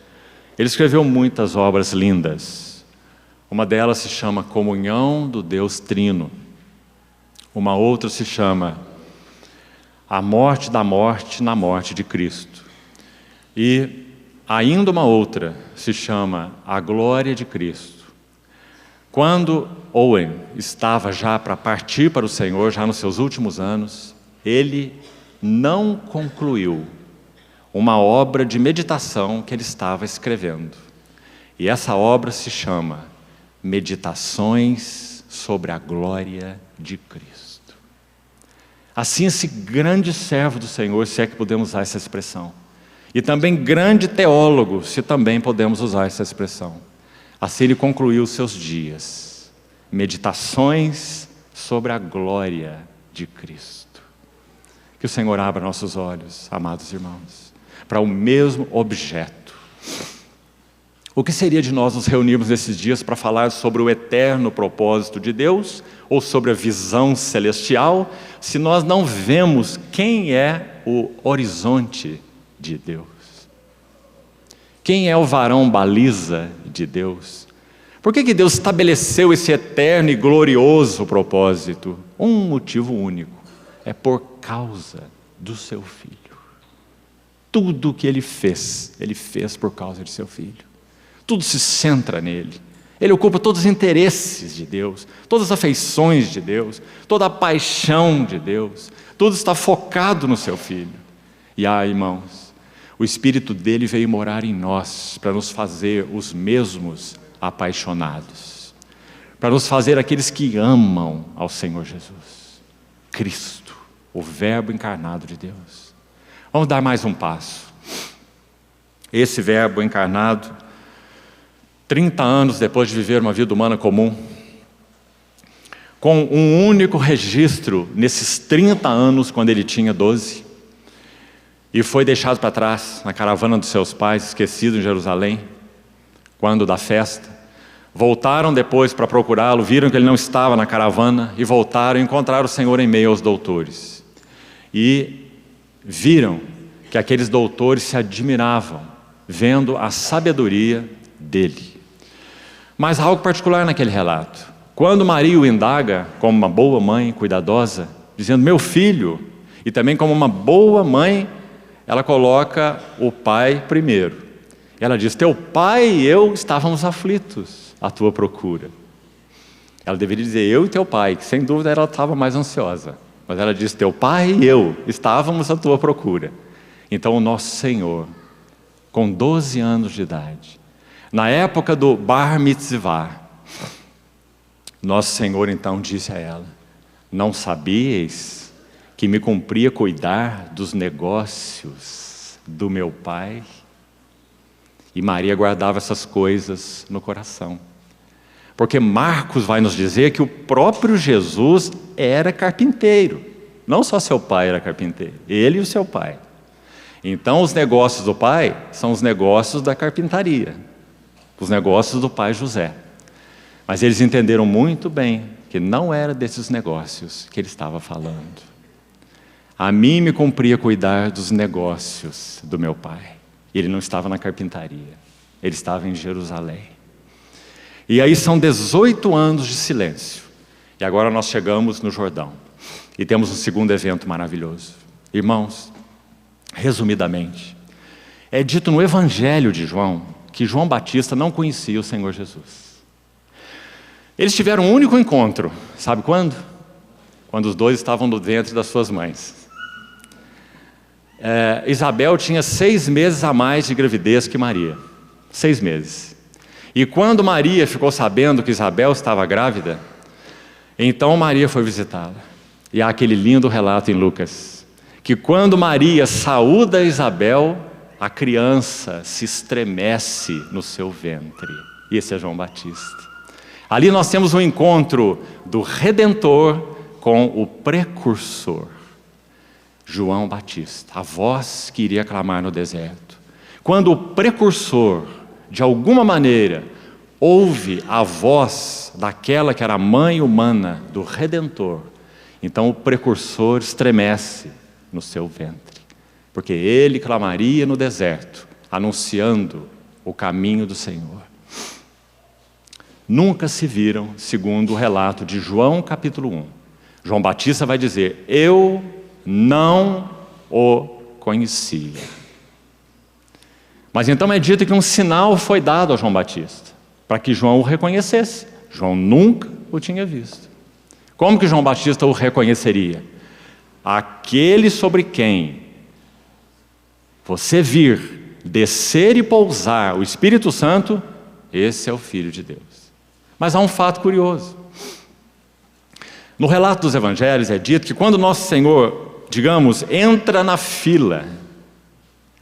ele escreveu muitas obras lindas. Uma delas se chama Comunhão do Deus Trino. Uma outra se chama A Morte da Morte na Morte de Cristo. E ainda uma outra se chama A Glória de Cristo. Quando Owen estava já para partir para o Senhor, já nos seus últimos anos, ele não concluiu uma obra de meditação que ele estava escrevendo. E essa obra se chama Meditações sobre a Glória de Cristo. Assim, esse grande servo do Senhor, se é que podemos usar essa expressão, e também grande teólogo, se também podemos usar essa expressão, assim ele concluiu os seus dias. Meditações sobre a glória de Cristo. Que o Senhor abra nossos olhos, amados irmãos, para o mesmo objeto. O que seria de nós nos reunirmos nesses dias para falar sobre o eterno propósito de Deus, ou sobre a visão celestial, se nós não vemos quem é o horizonte de Deus? Quem é o varão baliza de Deus? Por que Deus estabeleceu esse eterno e glorioso propósito? Um motivo único: é por causa do seu Filho. Tudo o que Ele fez por causa de seu Filho. Tudo se centra nele. Ele ocupa todos os interesses de Deus, todas as afeições de Deus, toda a paixão de Deus. Tudo está focado no seu Filho. E irmãos, o Espírito dele veio morar em nós para nos fazer os mesmos apaixonados, para nos fazer aqueles que amam ao Senhor Jesus, Cristo, o Verbo encarnado de Deus. Vamos dar mais um passo. Esse Verbo encarnado, 30 anos depois de viver uma vida humana comum, com um único registro nesses 30 anos, quando ele tinha 12, e foi deixado para trás na caravana dos seus pais, esquecido em Jerusalém, quando da festa. Voltaram depois para procurá-lo, viram que ele não estava na caravana, e voltaram e encontraram o Senhor em meio aos doutores. E viram que aqueles doutores se admiravam, vendo a sabedoria dele. Mas há algo particular naquele relato. Quando Maria o indaga, como uma boa mãe cuidadosa, dizendo, meu filho, e também como uma boa mãe, ela coloca o pai primeiro. Ela diz, teu pai e eu estávamos aflitos à tua procura. Ela deveria dizer, eu e teu pai, que sem dúvida ela estava mais ansiosa. Mas ela diz, teu pai e eu estávamos à tua procura. Então o nosso Senhor, com 12 anos de idade, na época do Bar Mitzvah, nosso Senhor então disse a ela, não sabíeis que me cumpria cuidar dos negócios do meu pai? E Maria guardava essas coisas no coração. Porque Marcos vai nos dizer que o próprio Jesus era carpinteiro. Não só seu pai era carpinteiro, ele e o seu pai. Então os negócios do pai são os negócios da carpintaria, os negócios do pai José. Mas eles entenderam muito bem que não era desses negócios que ele estava falando. A mim me cumpria cuidar dos negócios do meu pai. Ele não estava na carpintaria, ele estava em Jerusalém. E aí são 18 anos de silêncio. E agora nós chegamos no Jordão. E temos um segundo evento maravilhoso. Irmãos, resumidamente, é dito no Evangelho de João que João Batista não conhecia o Senhor Jesus. Eles tiveram um único encontro, sabe quando? Quando os dois estavam no ventre das suas mães. Isabel tinha 6 meses a mais de gravidez que Maria. 6 meses. E quando Maria ficou sabendo que Isabel estava grávida, então Maria foi visitá-la. E há aquele lindo relato em Lucas, que quando Maria saúda Isabel, a criança se estremece no seu ventre. E esse é João Batista. Ali nós temos um encontro do Redentor com o precursor, João Batista, a voz que iria clamar no deserto. Quando o precursor, de alguma maneira, ouve a voz daquela que era a mãe humana do Redentor, então o precursor estremece no seu ventre, porque ele clamaria no deserto, anunciando o caminho do Senhor. Nunca se viram, segundo o relato de João capítulo 1. João Batista vai dizer: eu não o conhecia. Mas então é dito que um sinal foi dado a João Batista, para que João o reconhecesse. João nunca o tinha visto. Como que João Batista o reconheceria? Aquele sobre quem você vir descer e pousar o Espírito Santo, esse é o Filho de Deus. Mas há um fato curioso. No relato dos evangelhos é dito que quando nosso Senhor, digamos, entra na fila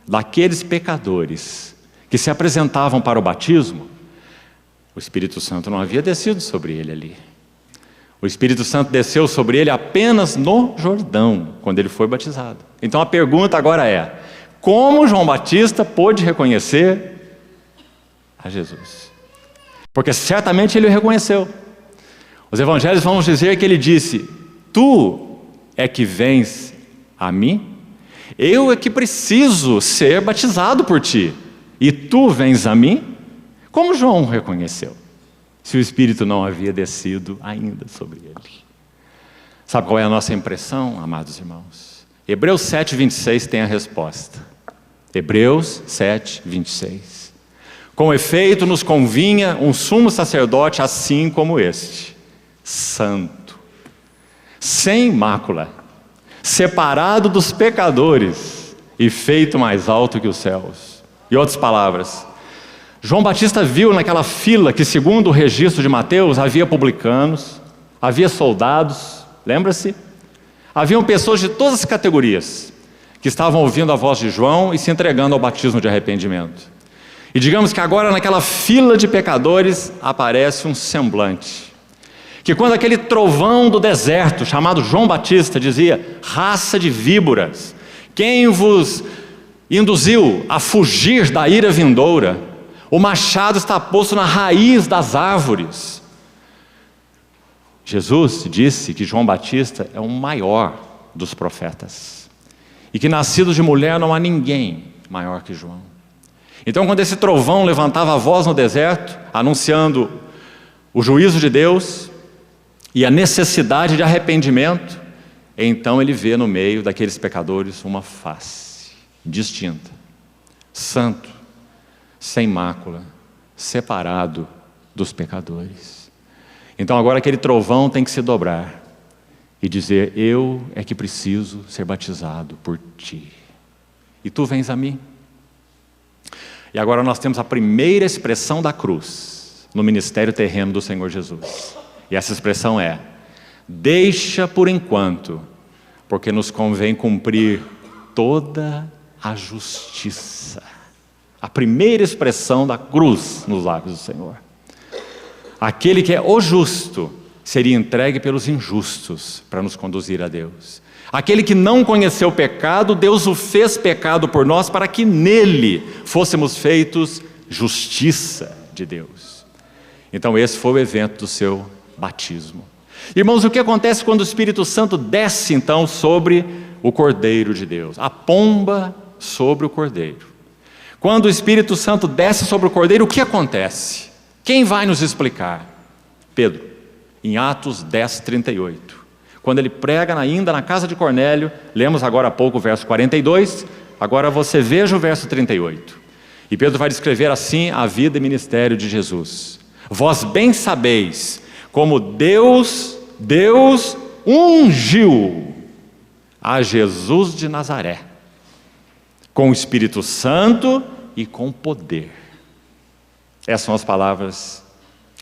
daqueles pecadores que se apresentavam para o batismo, o Espírito Santo não havia descido sobre ele ali. O Espírito Santo desceu sobre ele apenas no Jordão, quando ele foi batizado. Então a pergunta agora é: como João Batista pôde reconhecer a Jesus? Porque certamente ele o reconheceu. Os evangelhos vão dizer que ele disse: tu é que vens a mim? Eu é que preciso ser batizado por ti, e tu vens a mim? Como João o reconheceu, se o Espírito não havia descido ainda sobre ele? Sabe qual é a nossa impressão, amados irmãos? Hebreus 7:26 tem a resposta. Hebreus 7:26. Com efeito, nos convinha um sumo sacerdote assim como este, santo, sem mácula, separado dos pecadores e feito mais alto que os céus. Em outras palavras, João Batista viu naquela fila que, segundo o registro de Mateus, havia publicanos, havia soldados, lembra-se? Haviam pessoas de todas as categorias que estavam ouvindo a voz de João e se entregando ao batismo de arrependimento. E digamos que agora naquela fila de pecadores aparece um semblante, que quando aquele trovão do deserto, chamado João Batista, dizia: raça de víboras, quem vos induziu a fugir da ira vindoura? O machado está posto na raiz das árvores. Jesus disse que João Batista é o maior dos profetas, e que nascido de mulher não há ninguém maior que João. Então, quando esse trovão levantava a voz no deserto, anunciando o juízo de Deus e a necessidade de arrependimento, então ele vê no meio daqueles pecadores uma face distinta, santo, sem mácula, separado dos pecadores. Então agora aquele trovão tem que se dobrar e dizer: eu é que preciso ser batizado por ti, e tu vens a mim. E agora nós temos a primeira expressão da cruz no ministério terreno do Senhor Jesus. E essa expressão é: deixa por enquanto, porque nos convém cumprir toda a justiça. A primeira expressão da cruz nos lábios do Senhor. Aquele que é o justo seria entregue pelos injustos para nos conduzir a Deus. Aquele que não conheceu o pecado, Deus o fez pecado por nós para que nele fôssemos feitos justiça de Deus. Então esse foi o evento do seu batismo. Irmãos, o que acontece quando o Espírito Santo desce então sobre o Cordeiro de Deus? A pomba sobre o Cordeiro. Quando o Espírito Santo desce sobre o Cordeiro, o que acontece? Quem vai nos explicar? Pedro, em Atos 10:38. Quando ele prega ainda na casa de Cornélio, lemos agora há pouco o verso 42, agora você veja o verso 38. E Pedro vai descrever assim a vida e ministério de Jesus. Vós bem sabeis como Deus ungiu a Jesus de Nazaré, com o Espírito Santo e com poder. Essas são as palavras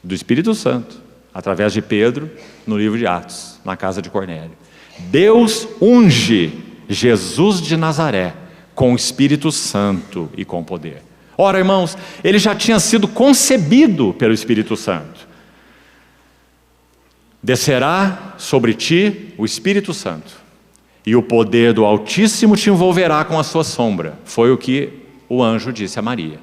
do Espírito Santo, através de Pedro, no livro de Atos, na casa de Cornélio. Deus unge Jesus de Nazaré com o Espírito Santo e com poder. Ora, irmãos, ele já tinha sido concebido pelo Espírito Santo. Descerá sobre ti o Espírito Santo, e o poder do Altíssimo te envolverá com a sua sombra. Foi o que o anjo disse a Maria.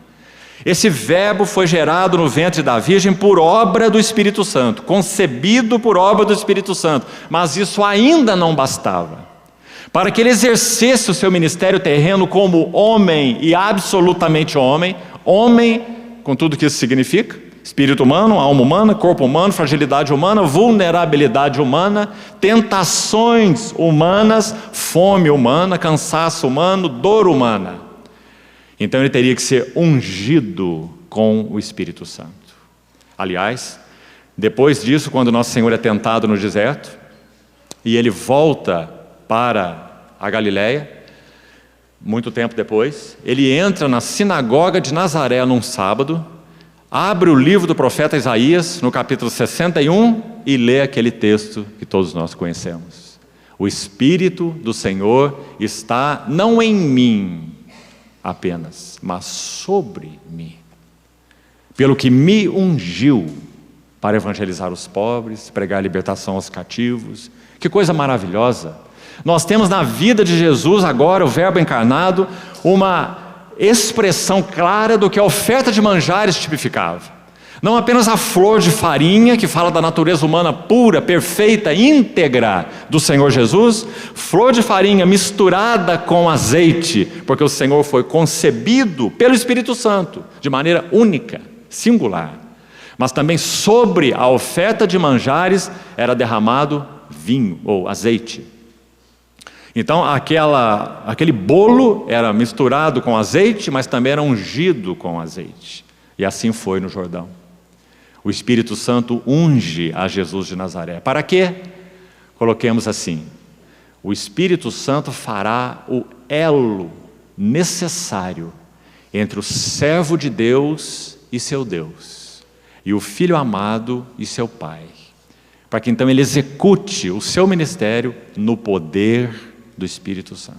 Esse verbo foi gerado no ventre da Virgem por obra do Espírito Santo, concebido por obra do Espírito Santo, mas isso ainda não bastava. Para que ele exercesse o seu ministério terreno como homem e absolutamente homem, homem com tudo que isso significa, espírito humano, alma humana, corpo humano, fragilidade humana, vulnerabilidade humana, tentações humanas, fome humana, cansaço humano, dor humana. Então ele teria que ser ungido com o Espírito Santo. Aliás, depois disso, quando Nosso Senhor é tentado no deserto, e ele volta para a Galileia, muito tempo depois, ele entra na sinagoga de Nazaré num sábado, abre o livro do profeta Isaías, no capítulo 61, e lê aquele texto que todos nós conhecemos. O Espírito do Senhor está não em mim apenas, mas sobre mim, pelo que me ungiu para evangelizar os pobres, pregar libertação aos cativos. Que coisa maravilhosa! Nós temos na vida de Jesus agora, o Verbo encarnado, uma expressão clara do que a oferta de manjares tipificava. Não apenas a flor de farinha, que fala da natureza humana pura, perfeita, íntegra do Senhor Jesus, flor de farinha misturada com azeite, porque o Senhor foi concebido pelo Espírito Santo, de maneira única, singular. Mas também sobre a oferta de manjares era derramado vinho ou azeite. Então aquele bolo era misturado com azeite, mas também era ungido com azeite. E assim foi no Jordão. O Espírito Santo unge a Jesus de Nazaré. Para quê? Coloquemos assim: o Espírito Santo fará o elo necessário entre o servo de Deus e seu Deus, e o Filho amado e seu Pai, para que então ele execute o seu ministério no poder do Espírito Santo.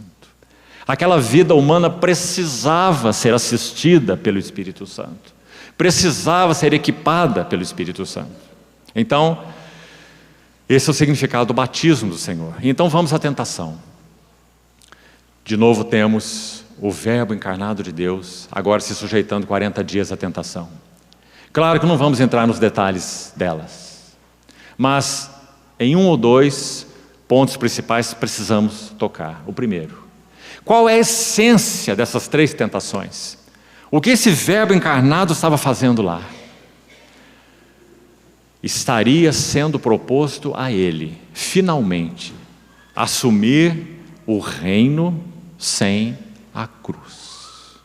Aquela vida humana precisava ser assistida pelo Espírito Santo, precisava ser equipada pelo Espírito Santo. Então, esse é o significado do batismo do Senhor. Então vamos à tentação. De novo temos o Verbo encarnado de Deus, agora se sujeitando 40 dias à tentação. Claro que não vamos entrar nos detalhes delas, mas em um ou dois pontos principais precisamos tocar. O primeiro: qual é a essência dessas três tentações? O que esse Verbo encarnado estava fazendo lá? Estaria sendo proposto a ele, finalmente, assumir o reino sem a cruz.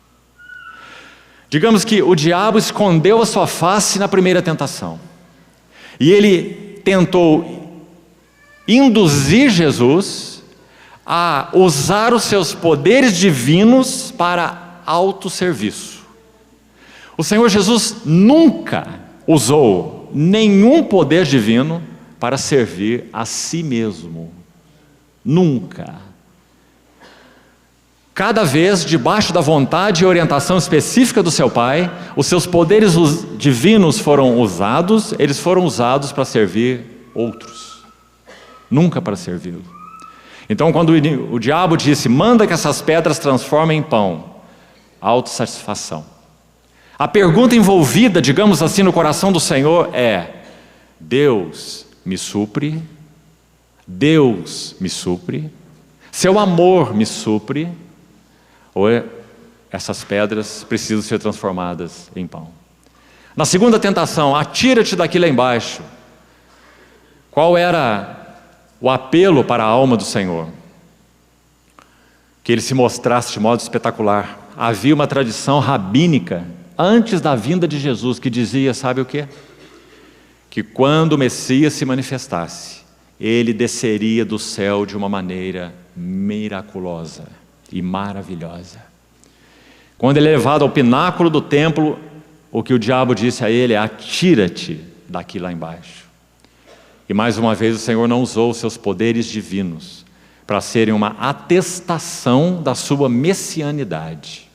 Digamos que o diabo escondeu a sua face na primeira tentação, e ele tentou induzir Jesus a usar os seus poderes divinos para autosserviço. O Senhor Jesus nunca usou nenhum poder divino para servir a si mesmo. Nunca. Cada vez, debaixo da vontade e orientação específica do seu Pai, os seus poderes divinos foram usados, eles foram usados para servir outros, nunca para servi-lo. Então, quando o diabo disse: manda que essas pedras transformem em pão, autossatisfação. A pergunta envolvida, digamos assim, no coração do Senhor é: Deus me supre? Deus me supre? Seu amor me supre? Ou essas pedras precisam ser transformadas em pão? Na segunda tentação: atira-te daqui lá embaixo. Qual era o apelo para a alma do Senhor? Que ele se mostrasse de modo espetacular. Havia uma tradição rabínica antes da vinda de Jesus que dizia, sabe o quê? Que quando o Messias se manifestasse, ele desceria do céu de uma maneira miraculosa e maravilhosa. Quando ele é levado ao pináculo do templo, o que o diabo disse a ele é: atira-te daqui lá embaixo. E mais uma vez o Senhor não usou os seus poderes divinos para serem uma atestação da sua messianidade.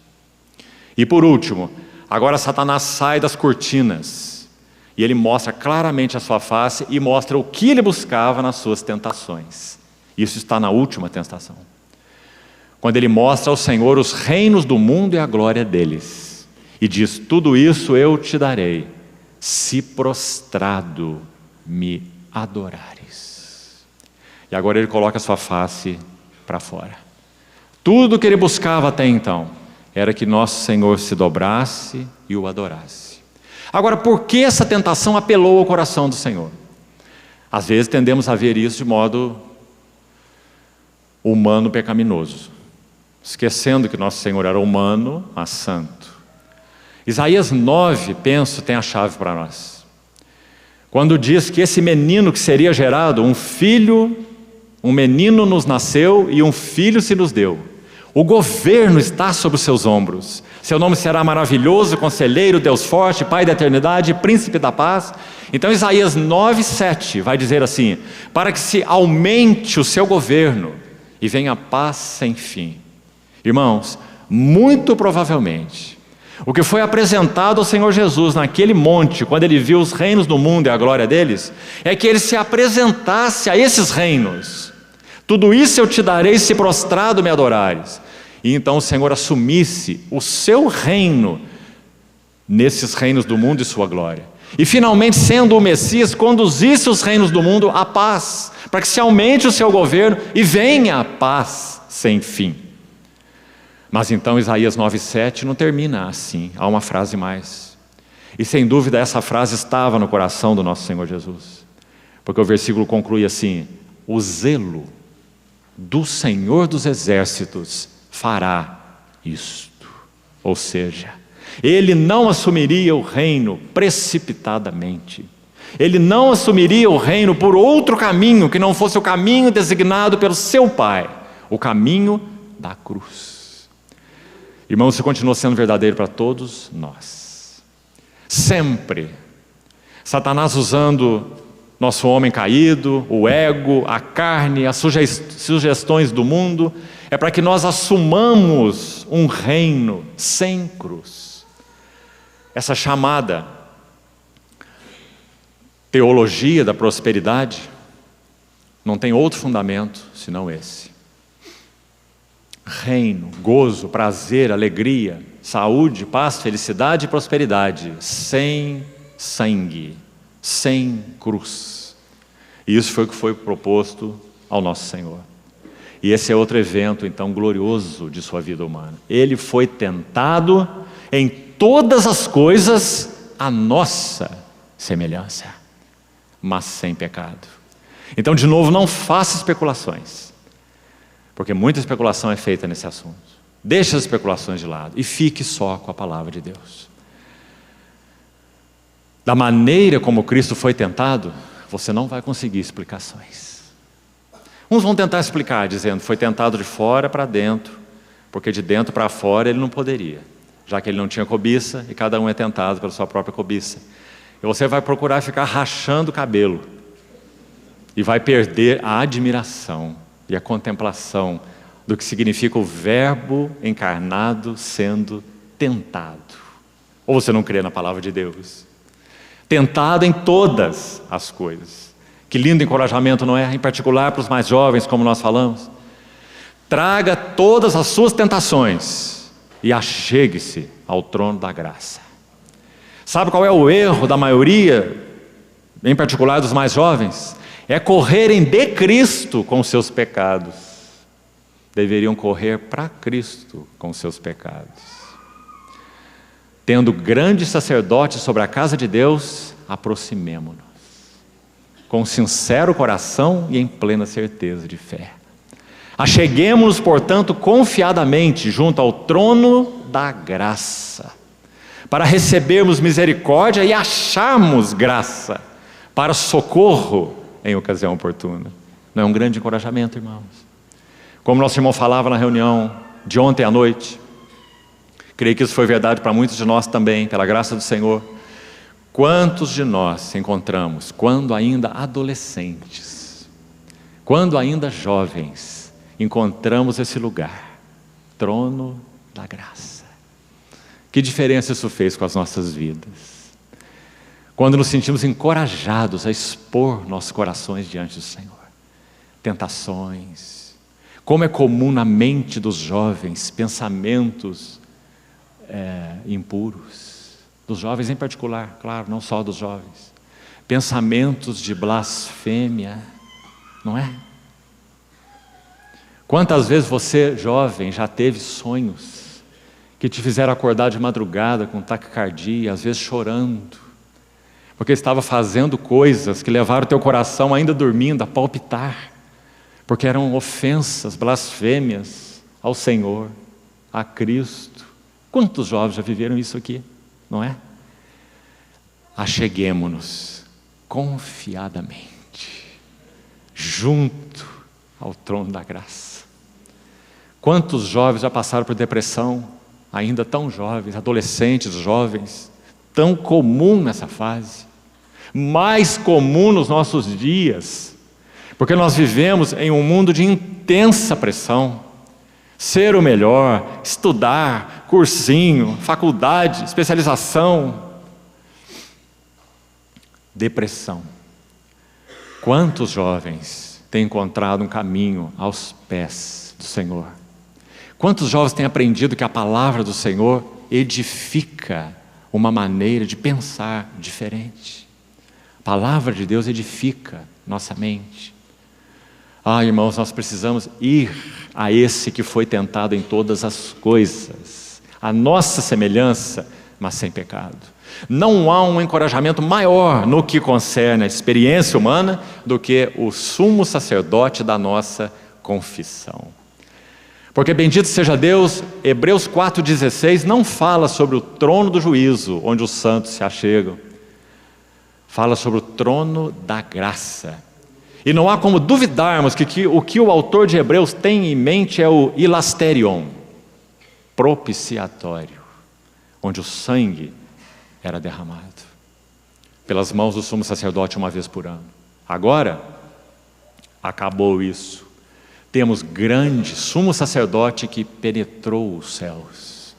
E por último, Agora Satanás sai das cortinas e ele mostra claramente a sua face e mostra o que ele buscava nas suas tentações. Isso está na última tentação, quando ele mostra ao Senhor os reinos do mundo e a glória deles, e diz: tudo isso eu te darei, se prostrado me adorares. E agora ele coloca a sua face para fora. Tudo que ele buscava até então era que nosso Senhor se dobrasse e o adorasse. Agora, por que essa tentação apelou ao coração do Senhor? Às vezes tendemos a ver isso de modo humano pecaminoso, esquecendo que nosso Senhor era humano, mas santo. Isaías 9, penso, tem a chave para nós. Quando diz que esse menino que seria gerado, um menino nos nasceu e um filho se nos deu. O governo está sobre os seus ombros. Seu nome será maravilhoso, conselheiro, Deus forte, Pai da eternidade, príncipe da paz. Então Isaías 9, 7 vai dizer assim: para que se aumente o seu governo e venha paz sem fim. Irmãos, muito provavelmente, o que foi apresentado ao Senhor Jesus naquele monte, quando ele viu os reinos do mundo e a glória deles, é que ele se apresentasse a esses reinos. Tudo isso eu te darei se prostrado me adorares. E então o Senhor assumisse o seu reino nesses reinos do mundo e sua glória. E finalmente, sendo o Messias, conduzisse os reinos do mundo à paz, para que se aumente o seu governo e venha a paz sem fim. Mas então Isaías 9,7 não termina assim, há uma frase mais. E sem dúvida essa frase estava no coração do nosso Senhor Jesus, porque o versículo conclui assim: o zelo do Senhor dos exércitos fará isto. Ou seja, ele não assumiria o reino precipitadamente. Ele não assumiria o reino por outro caminho que não fosse o caminho designado pelo seu Pai, o caminho da cruz. Irmãos, isso continua sendo verdadeiro para todos nós. Sempre Satanás usando nosso homem caído, o ego, a carne, as sugestões do mundo, é para que nós assumamos um reino sem cruz. Essa chamada teologia da prosperidade não tem outro fundamento senão esse. Reino, gozo, prazer, alegria, saúde, paz, felicidade e prosperidade, sem sangue, sem cruz. E isso foi o que foi proposto ao nosso Senhor. E esse é outro evento, então, glorioso de sua vida humana. Ele foi tentado em todas as coisas à nossa semelhança, mas sem pecado. Então, de novo, não faça especulações, porque muita especulação é feita nesse assunto. Deixe as especulações de lado e fique só com a palavra de Deus. Da maneira como Cristo foi tentado, você não vai conseguir explicações. Uns vão tentar explicar dizendo: foi tentado de fora para dentro, porque de dentro para fora ele não poderia, já que ele não tinha cobiça e cada um é tentado pela sua própria cobiça. E você vai procurar ficar rachando o cabelo e vai perder a admiração e a contemplação do que significa o Verbo encarnado sendo tentado. Ou você não crê na palavra de Deus? Tentado em todas as coisas. Que lindo encorajamento, não é? Em particular para os mais jovens, como nós falamos. Traga todas as suas tentações e achegue-se ao trono da graça. Sabe qual é o erro da maioria, em particular dos mais jovens? É correrem de Cristo com seus pecados. Deveriam correr para Cristo com seus pecados. Tendo grande sacerdote sobre a casa de Deus, aproximemo-nos, com sincero coração e em plena certeza de fé. Acheguemo-nos, portanto, confiadamente junto ao trono da graça, para recebermos misericórdia e acharmos graça para socorro em ocasião oportuna. Não é um grande encorajamento, irmãos? Como nosso irmão falava na reunião de ontem à noite, creio que isso foi verdade para muitos de nós também, pela graça do Senhor. Quantos de nós encontramos, quando ainda adolescentes, quando ainda jovens, encontramos esse lugar, trono da graça. Que diferença isso fez com as nossas vidas? Quando nos sentimos encorajados a expor nossos corações diante do Senhor. Tentações. Como é comum na mente dos jovens pensamentos impuros. Dos jovens em particular, claro, não só dos jovens. Pensamentos de blasfêmia, não é? Quantas vezes você, jovem, já teve sonhos que te fizeram acordar de madrugada com taquicardia, às vezes chorando, porque estava fazendo coisas que levaram o teu coração, ainda dormindo, a palpitar, porque eram ofensas, blasfêmias ao Senhor, a Cristo. Quantos jovens já viveram isso aqui, não é? Acheguemo-nos confiadamente, junto ao trono da graça. Quantos jovens já passaram por depressão, ainda tão jovens, adolescentes, jovens, tão comum nessa fase, mais comum nos nossos dias, porque nós vivemos em um mundo de intensa pressão, ser o melhor, estudar, cursinho, faculdade, especialização, depressão. Quantos jovens têm encontrado um caminho aos pés do Senhor? Quantos jovens têm aprendido que a palavra do Senhor edifica uma maneira de pensar diferente? A palavra de Deus edifica nossa mente. Irmãos, nós precisamos ir a esse que foi tentado em todas as coisas, a nossa semelhança, mas sem pecado. Não há um encorajamento maior no que concerne a experiência humana do que o sumo sacerdote da nossa confissão. Porque bendito seja Deus, Hebreus 4,16 não fala sobre o trono do juízo, onde os santos se achegam. Fala sobre o trono da graça. E não há como duvidarmos que o que o autor de Hebreus tem em mente é o hilasterion, propiciatório, onde o sangue era derramado pelas mãos do sumo sacerdote uma vez por ano. Agora, acabou isso. Temos grande sumo sacerdote que penetrou os céus.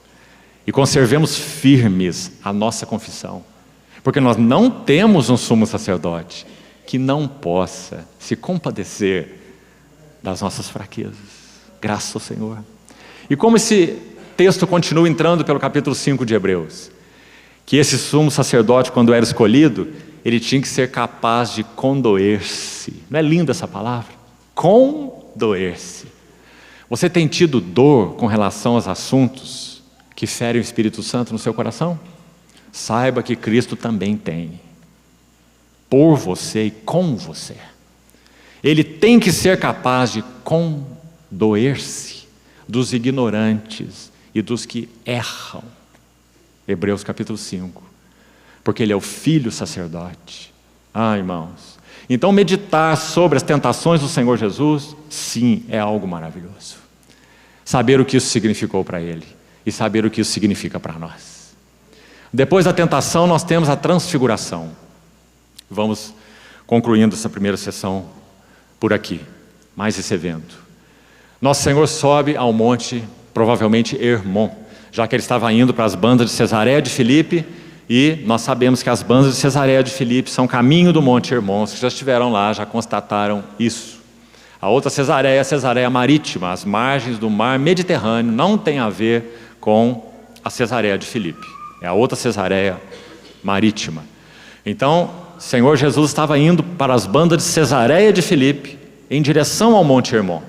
E conservemos firmes a nossa confissão, porque nós não temos um sumo sacerdote que não possa se compadecer das nossas fraquezas. Graças ao Senhor. E como esse texto continua entrando pelo capítulo 5 de Hebreus, que esse sumo sacerdote, quando era escolhido, ele tinha que ser capaz de condoer-se. Não é linda essa palavra? Condoer-se. Você tem tido dor com relação aos assuntos que ferem o Espírito Santo no seu coração? Saiba que Cristo também tem. Por você e com você. Ele tem que ser capaz de condoer-se dos ignorantes e dos que erram. Hebreus capítulo 5. Porque ele é o filho sacerdote. Irmãos. Então meditar sobre as tentações do Senhor Jesus, sim, é algo maravilhoso. Saber o que isso significou para ele e saber o que isso significa para nós. Depois da tentação nós temos a transfiguração. Vamos concluindo essa primeira sessão por aqui, mais esse evento. Nosso Senhor sobe ao monte, provavelmente Hermon, já que ele estava indo para as bandas de Cesareia de Filipe, e nós sabemos que as bandas de Cesareia de Filipe são caminho do monte Hermon. Os que já estiveram lá já constataram isso. A outra Cesareia é a Cesareia Marítima, as margens do mar Mediterrâneo, não tem a ver com a Cesareia de Filipe, é a outra Cesareia Marítima. Então, o Senhor Jesus estava indo para as bandas de Cesareia de Filipe, em direção ao Monte Hermon.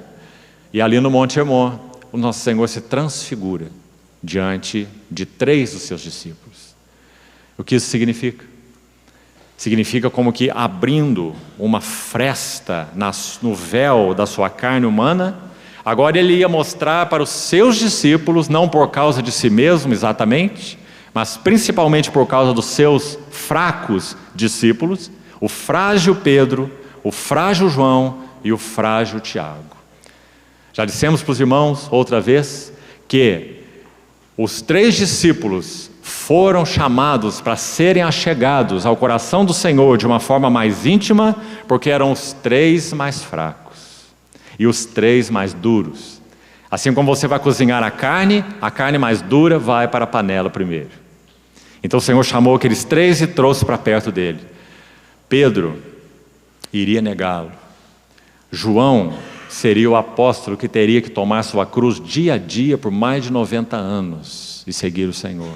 E ali no Monte Hermon, o nosso Senhor se transfigura diante de 3 dos seus discípulos. O que isso significa? Significa como que abrindo uma fresta no véu da sua carne humana, agora ele ia mostrar para os seus discípulos, não por causa de si mesmo exatamente, mas principalmente por causa dos seus fracos discípulos, o frágil Pedro, o frágil João e o frágil Tiago. Já dissemos para os irmãos outra vez que os 3 discípulos foram chamados para serem achegados ao coração do Senhor de uma forma mais íntima, porque eram os 3 mais fracos e os 3 mais duros. Assim como você vai cozinhar a carne mais dura vai para a panela primeiro. Então o Senhor chamou aqueles 3 e trouxe para perto dele. Pedro iria negá-lo. João seria o apóstolo que teria que tomar sua cruz dia a dia por mais de 90 anos e seguir o Senhor.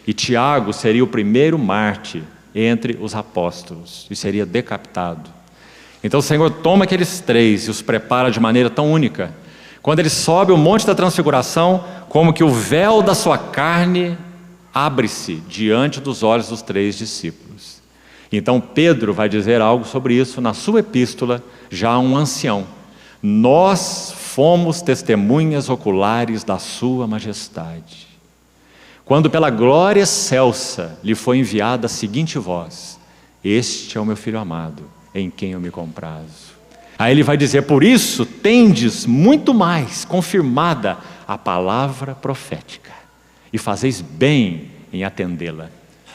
E Tiago seria o primeiro mártir entre os apóstolos e seria decapitado. Então o Senhor toma aqueles 3 e os prepara de maneira tão única. Quando ele sobe o monte da transfiguração, como que o véu da sua carne abre-se diante dos olhos dos 3 discípulos. Então Pedro vai dizer algo sobre isso na sua epístola, já um ancião. Nós fomos testemunhas oculares da sua majestade. Quando pela glória excelsa lhe foi enviada a seguinte voz: este é o meu filho amado, em quem eu me comprazo. Aí ele vai dizer: por isso tendes muito mais confirmada a palavra profética, e fazeis bem em atendê-la,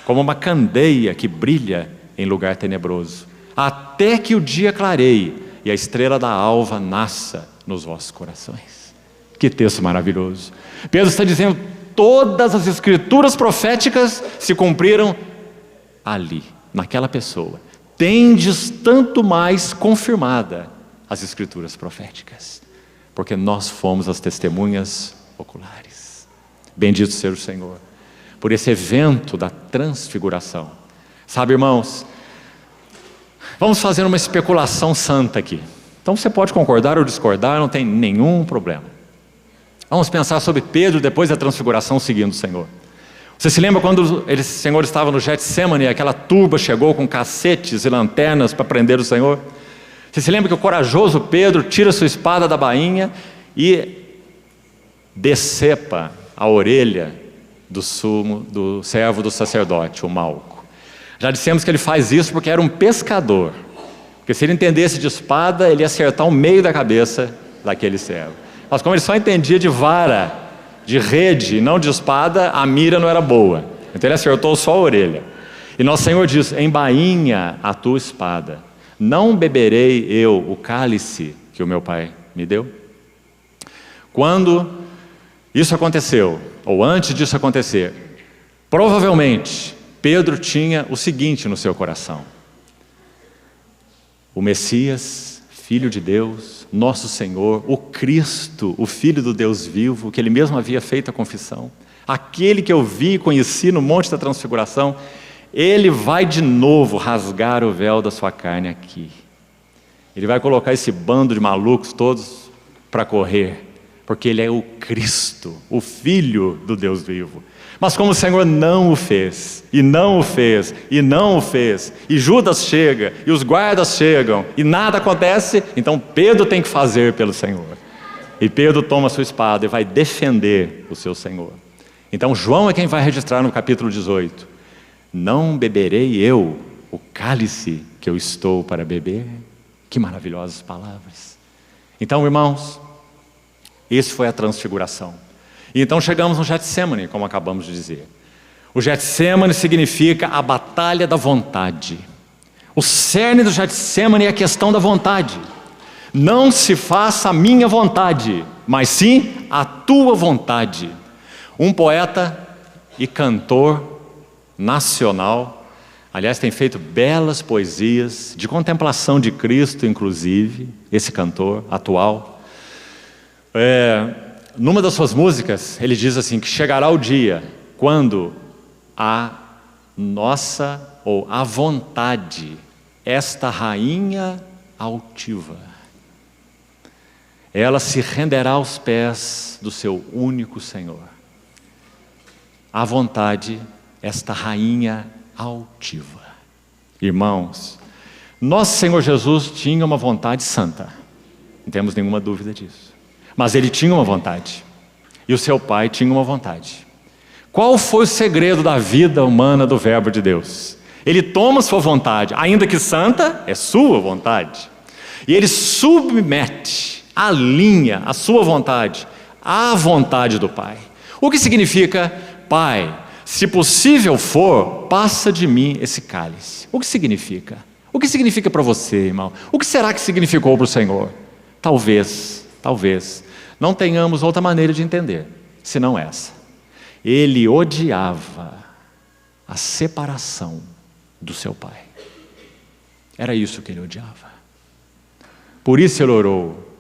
como uma candeia que brilha em lugar tenebroso, até que o dia clareie e a estrela da alva nasça nos vossos corações. Que texto maravilhoso! Pedro está dizendo: todas as escrituras proféticas se cumpriram ali, naquela pessoa. Tendes tanto mais confirmada as escrituras proféticas, porque nós fomos as testemunhas oculares. Bendito seja o Senhor por esse evento da transfiguração. Sabe, irmãos, vamos fazer uma especulação santa aqui. Então você pode concordar ou discordar, não tem nenhum problema. Vamos pensar sobre Pedro depois da transfiguração seguindo o Senhor. Você se lembra quando o Senhor estava no Getsemane e aquela turba chegou com cacetes e lanternas para prender o Senhor? Você se lembra que o corajoso Pedro tira sua espada da bainha e decepa a orelha do servo do sacerdote, o Malco. Já dissemos que ele faz isso porque era um pescador, porque se ele entendesse de espada, ele ia acertar o meio da cabeça daquele servo. Mas como ele só entendia de vara, de rede e não de espada, a mira não era boa. Então ele acertou só a orelha. E nosso Senhor diz: embainha a tua espada, não beberei eu o cálice que o meu Pai me deu? Quando isso aconteceu, ou antes disso acontecer, provavelmente Pedro tinha o seguinte no seu coração: o Messias, Filho de Deus, nosso Senhor, o Cristo, o Filho do Deus vivo, que ele mesmo havia feito a confissão, aquele que eu vi e conheci no Monte da Transfiguração, ele vai de novo rasgar o véu da sua carne aqui. Ele vai colocar esse bando de malucos todos para correr, porque ele é o Cristo, o Filho do Deus vivo. Mas como o Senhor não o fez, e não o fez, e não o fez, e Judas chega, e os guardas chegam, e nada acontece, então Pedro tem que fazer pelo Senhor. E Pedro toma a sua espada e vai defender o seu Senhor. Então João é quem vai registrar no capítulo 18: não beberei eu o cálice que eu estou para beber? Que maravilhosas palavras. Então, irmãos, isso foi a transfiguração. E então chegamos no Getsemane, como acabamos de dizer. O Getsemane significa a batalha da vontade. O cerne do Getsemane é a questão da vontade. Não se faça a minha vontade, mas sim a tua vontade. Um poeta e cantor nacional, aliás, tem feito belas poesias de contemplação de Cristo, inclusive, esse cantor atual. Numa das suas músicas, ele diz assim, que chegará o dia quando a nossa, ou a vontade, esta rainha altiva, ela se renderá aos pés do seu único Senhor. A vontade, esta rainha altiva. Irmãos, nosso Senhor Jesus tinha uma vontade santa, não temos nenhuma dúvida disso. Mas ele tinha uma vontade, e o seu Pai tinha uma vontade. Qual foi o segredo da vida humana do Verbo de Deus? Ele toma sua vontade, ainda que santa, é sua vontade, e ele submete, alinha a sua vontade à vontade do Pai. O que significa: Pai, se possível for, passa de mim esse cálice. O que significa? O que significa para você, irmão? O que será que significou para o Senhor? Talvez, Não tenhamos outra maneira de entender, senão essa. Ele odiava a separação do seu pai. Era isso que ele odiava. Por isso ele orou: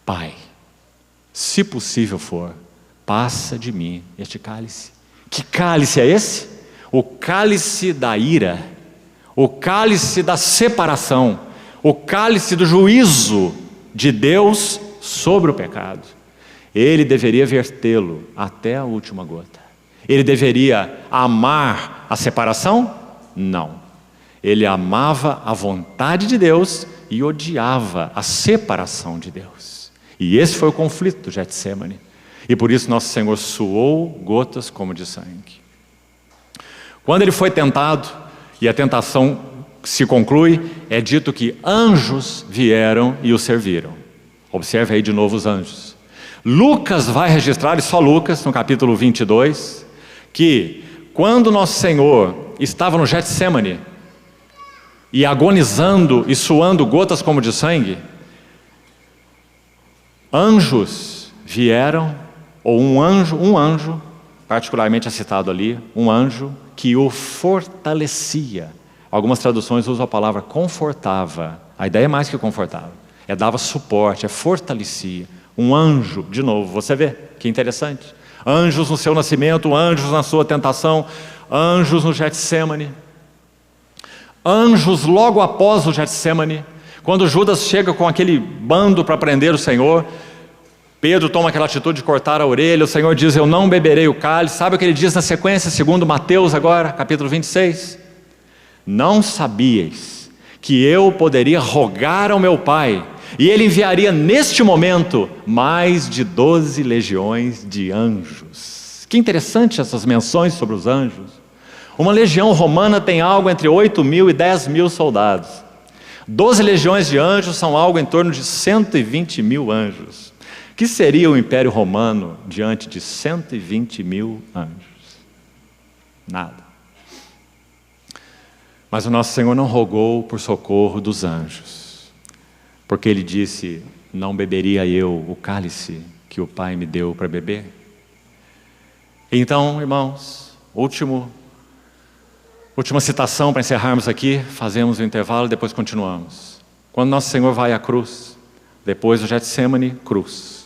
Pai, se possível for, passa de mim este cálice. Que cálice é esse? O cálice da ira, o cálice da separação, o cálice do juízo de Deus sobre o pecado. Ele deveria vertê-lo até a última gota. Ele deveria amar a separação? Não. Ele amava a vontade de Deus e odiava a separação de Deus. E esse foi o conflito do Getsemane. E por isso nosso Senhor suou gotas como de sangue. Quando ele foi tentado, e a tentação se conclui, é dito que anjos vieram e o serviram. Observe aí de novo os anjos. Lucas vai registrar, e só Lucas, no capítulo 22, que quando nosso Senhor estava no Getsemane, e agonizando e suando gotas como de sangue, anjos vieram, ou um anjo, particularmente é citado ali, um anjo que o fortalecia. Algumas traduções usam a palavra confortava. A ideia é mais que confortava, é dava suporte, é fortalecia. Um anjo, de novo, você vê, que interessante. Anjos no seu nascimento, anjos na sua tentação, anjos no Getsemane. Anjos logo após o Getsemane, quando Judas chega com aquele bando para prender o Senhor, Pedro toma aquela atitude de cortar a orelha, o Senhor diz: eu não beberei o cálice. Sabe o que ele diz na sequência, segundo Mateus agora, capítulo 26? Não sabíeis que eu poderia rogar ao meu Pai, e Ele enviaria neste momento mais de 12 legiões de anjos. Que interessante essas menções sobre os anjos. Uma legião romana tem algo entre 8.000 e 10.000 soldados. 12 legiões de anjos são algo em torno de 120.000 anjos. O que seria o Império Romano diante de 120.000 anjos? Nada. Mas o nosso Senhor não rogou por socorro dos anjos, porque Ele disse: não beberia eu o cálice que o Pai me deu para beber? Então, irmãos, última citação para encerrarmos aqui, fazemos o intervalo e depois continuamos. Quando nosso Senhor vai à cruz, depois do Getsemane, cruz.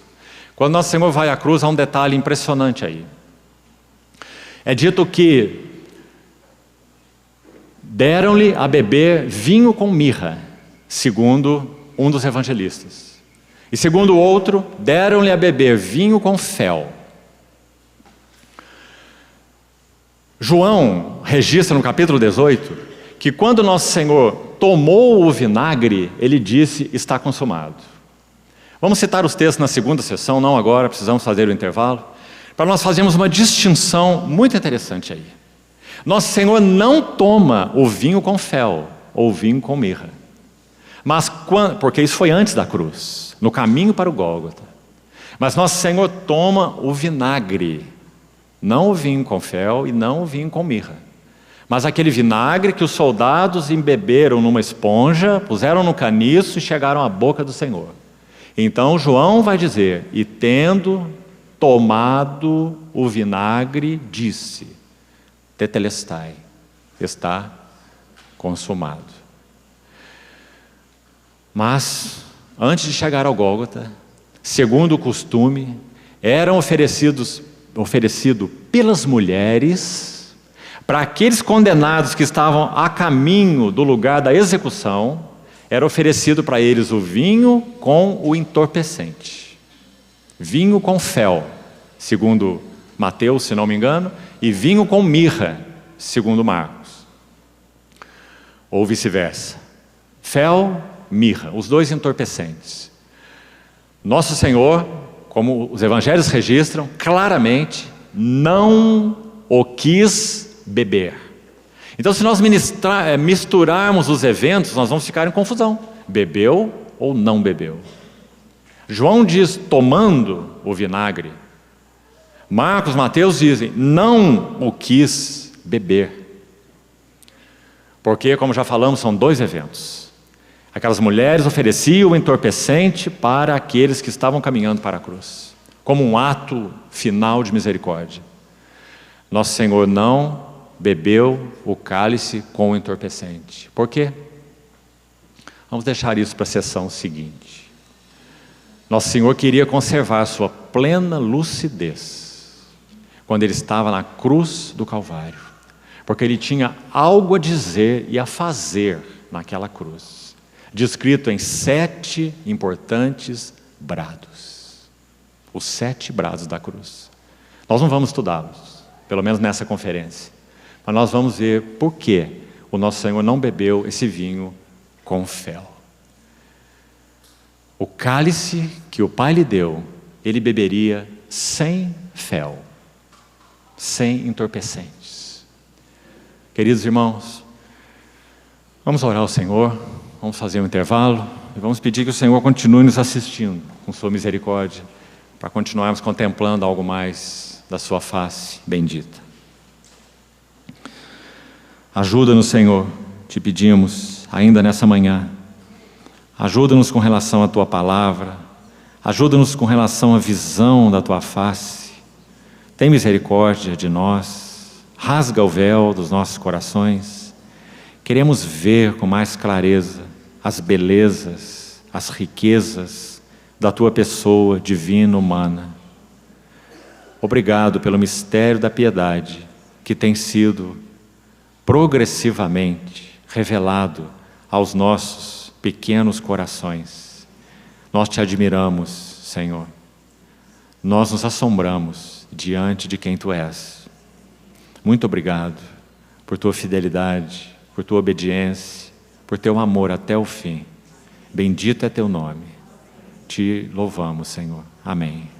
Quando nosso Senhor vai à cruz, há um detalhe impressionante aí. É dito que deram-lhe a beber vinho com mirra, segundo um dos evangelistas. E segundo o outro, deram-lhe a beber vinho com fel. João registra no capítulo 18 que quando nosso Senhor tomou o vinagre, ele disse: está consumado. Vamos citar os textos na segunda sessão, não agora, precisamos fazer o intervalo, para nós fazermos uma distinção muito interessante aí. Nosso Senhor não toma o vinho com fel, ou vinho com mirra. Porque isso foi antes da cruz, no caminho para o Gólgota. Mas nosso Senhor toma o vinagre, não o vinho com fel e não o vinho com mirra, mas aquele vinagre que os soldados embeberam numa esponja, puseram no caniço e chegaram à boca do Senhor. Então João vai dizer: e tendo tomado o vinagre, disse: tetelestai, está consumado. Mas, antes de chegar ao Gólgota, segundo o costume, eram oferecido pelas mulheres, para aqueles condenados que estavam a caminho do lugar da execução, era oferecido para eles o vinho com o entorpecente. Vinho com fel, segundo Mateus, se não me engano, e vinho com mirra, segundo Marcos. Ou vice-versa. Fel, mirra, os dois entorpecentes. Nosso Senhor, como os evangelhos registram, claramente não o quis beber. Então, se nós misturarmos os eventos, nós vamos ficar em confusão. Bebeu ou não bebeu? João diz tomando o vinagre. Marcos, Mateus dizem não o quis beber. Porque, como já falamos, são dois eventos. Aquelas mulheres ofereciam o entorpecente para aqueles que estavam caminhando para a cruz, como um ato final de misericórdia. Nosso Senhor não bebeu o cálice com o entorpecente. Por quê? Vamos deixar isso para a sessão seguinte. Nosso Senhor queria conservar sua plena lucidez quando Ele estava na cruz do Calvário, porque Ele tinha algo a dizer e a fazer naquela cruz, descrito em 7 importantes brados. Os 7 brados da cruz. Nós não vamos estudá-los, pelo menos nessa conferência, mas nós vamos ver por que o nosso Senhor não bebeu esse vinho com fel. O cálice que o Pai lhe deu, Ele beberia sem fel, sem entorpecentes. Queridos irmãos, vamos orar ao Senhor, vamos fazer um intervalo e vamos pedir que o Senhor continue nos assistindo com sua misericórdia, para continuarmos contemplando algo mais da sua face bendita. Ajuda-nos, Senhor, te pedimos ainda nessa manhã. Ajuda-nos com relação à Tua palavra, ajuda-nos com relação à visão da Tua face. Tem misericórdia de nós, rasga o véu dos nossos corações. Queremos ver com mais clareza as belezas, as riquezas da Tua pessoa divina, humana. Obrigado pelo mistério da piedade que tem sido progressivamente revelado aos nossos pequenos corações. Nós te admiramos, Senhor. Nós nos assombramos diante de quem Tu és. Muito obrigado por Tua fidelidade, por Tua obediência, por Teu amor até o fim. Bendito é Teu nome. Te louvamos, Senhor. Amém.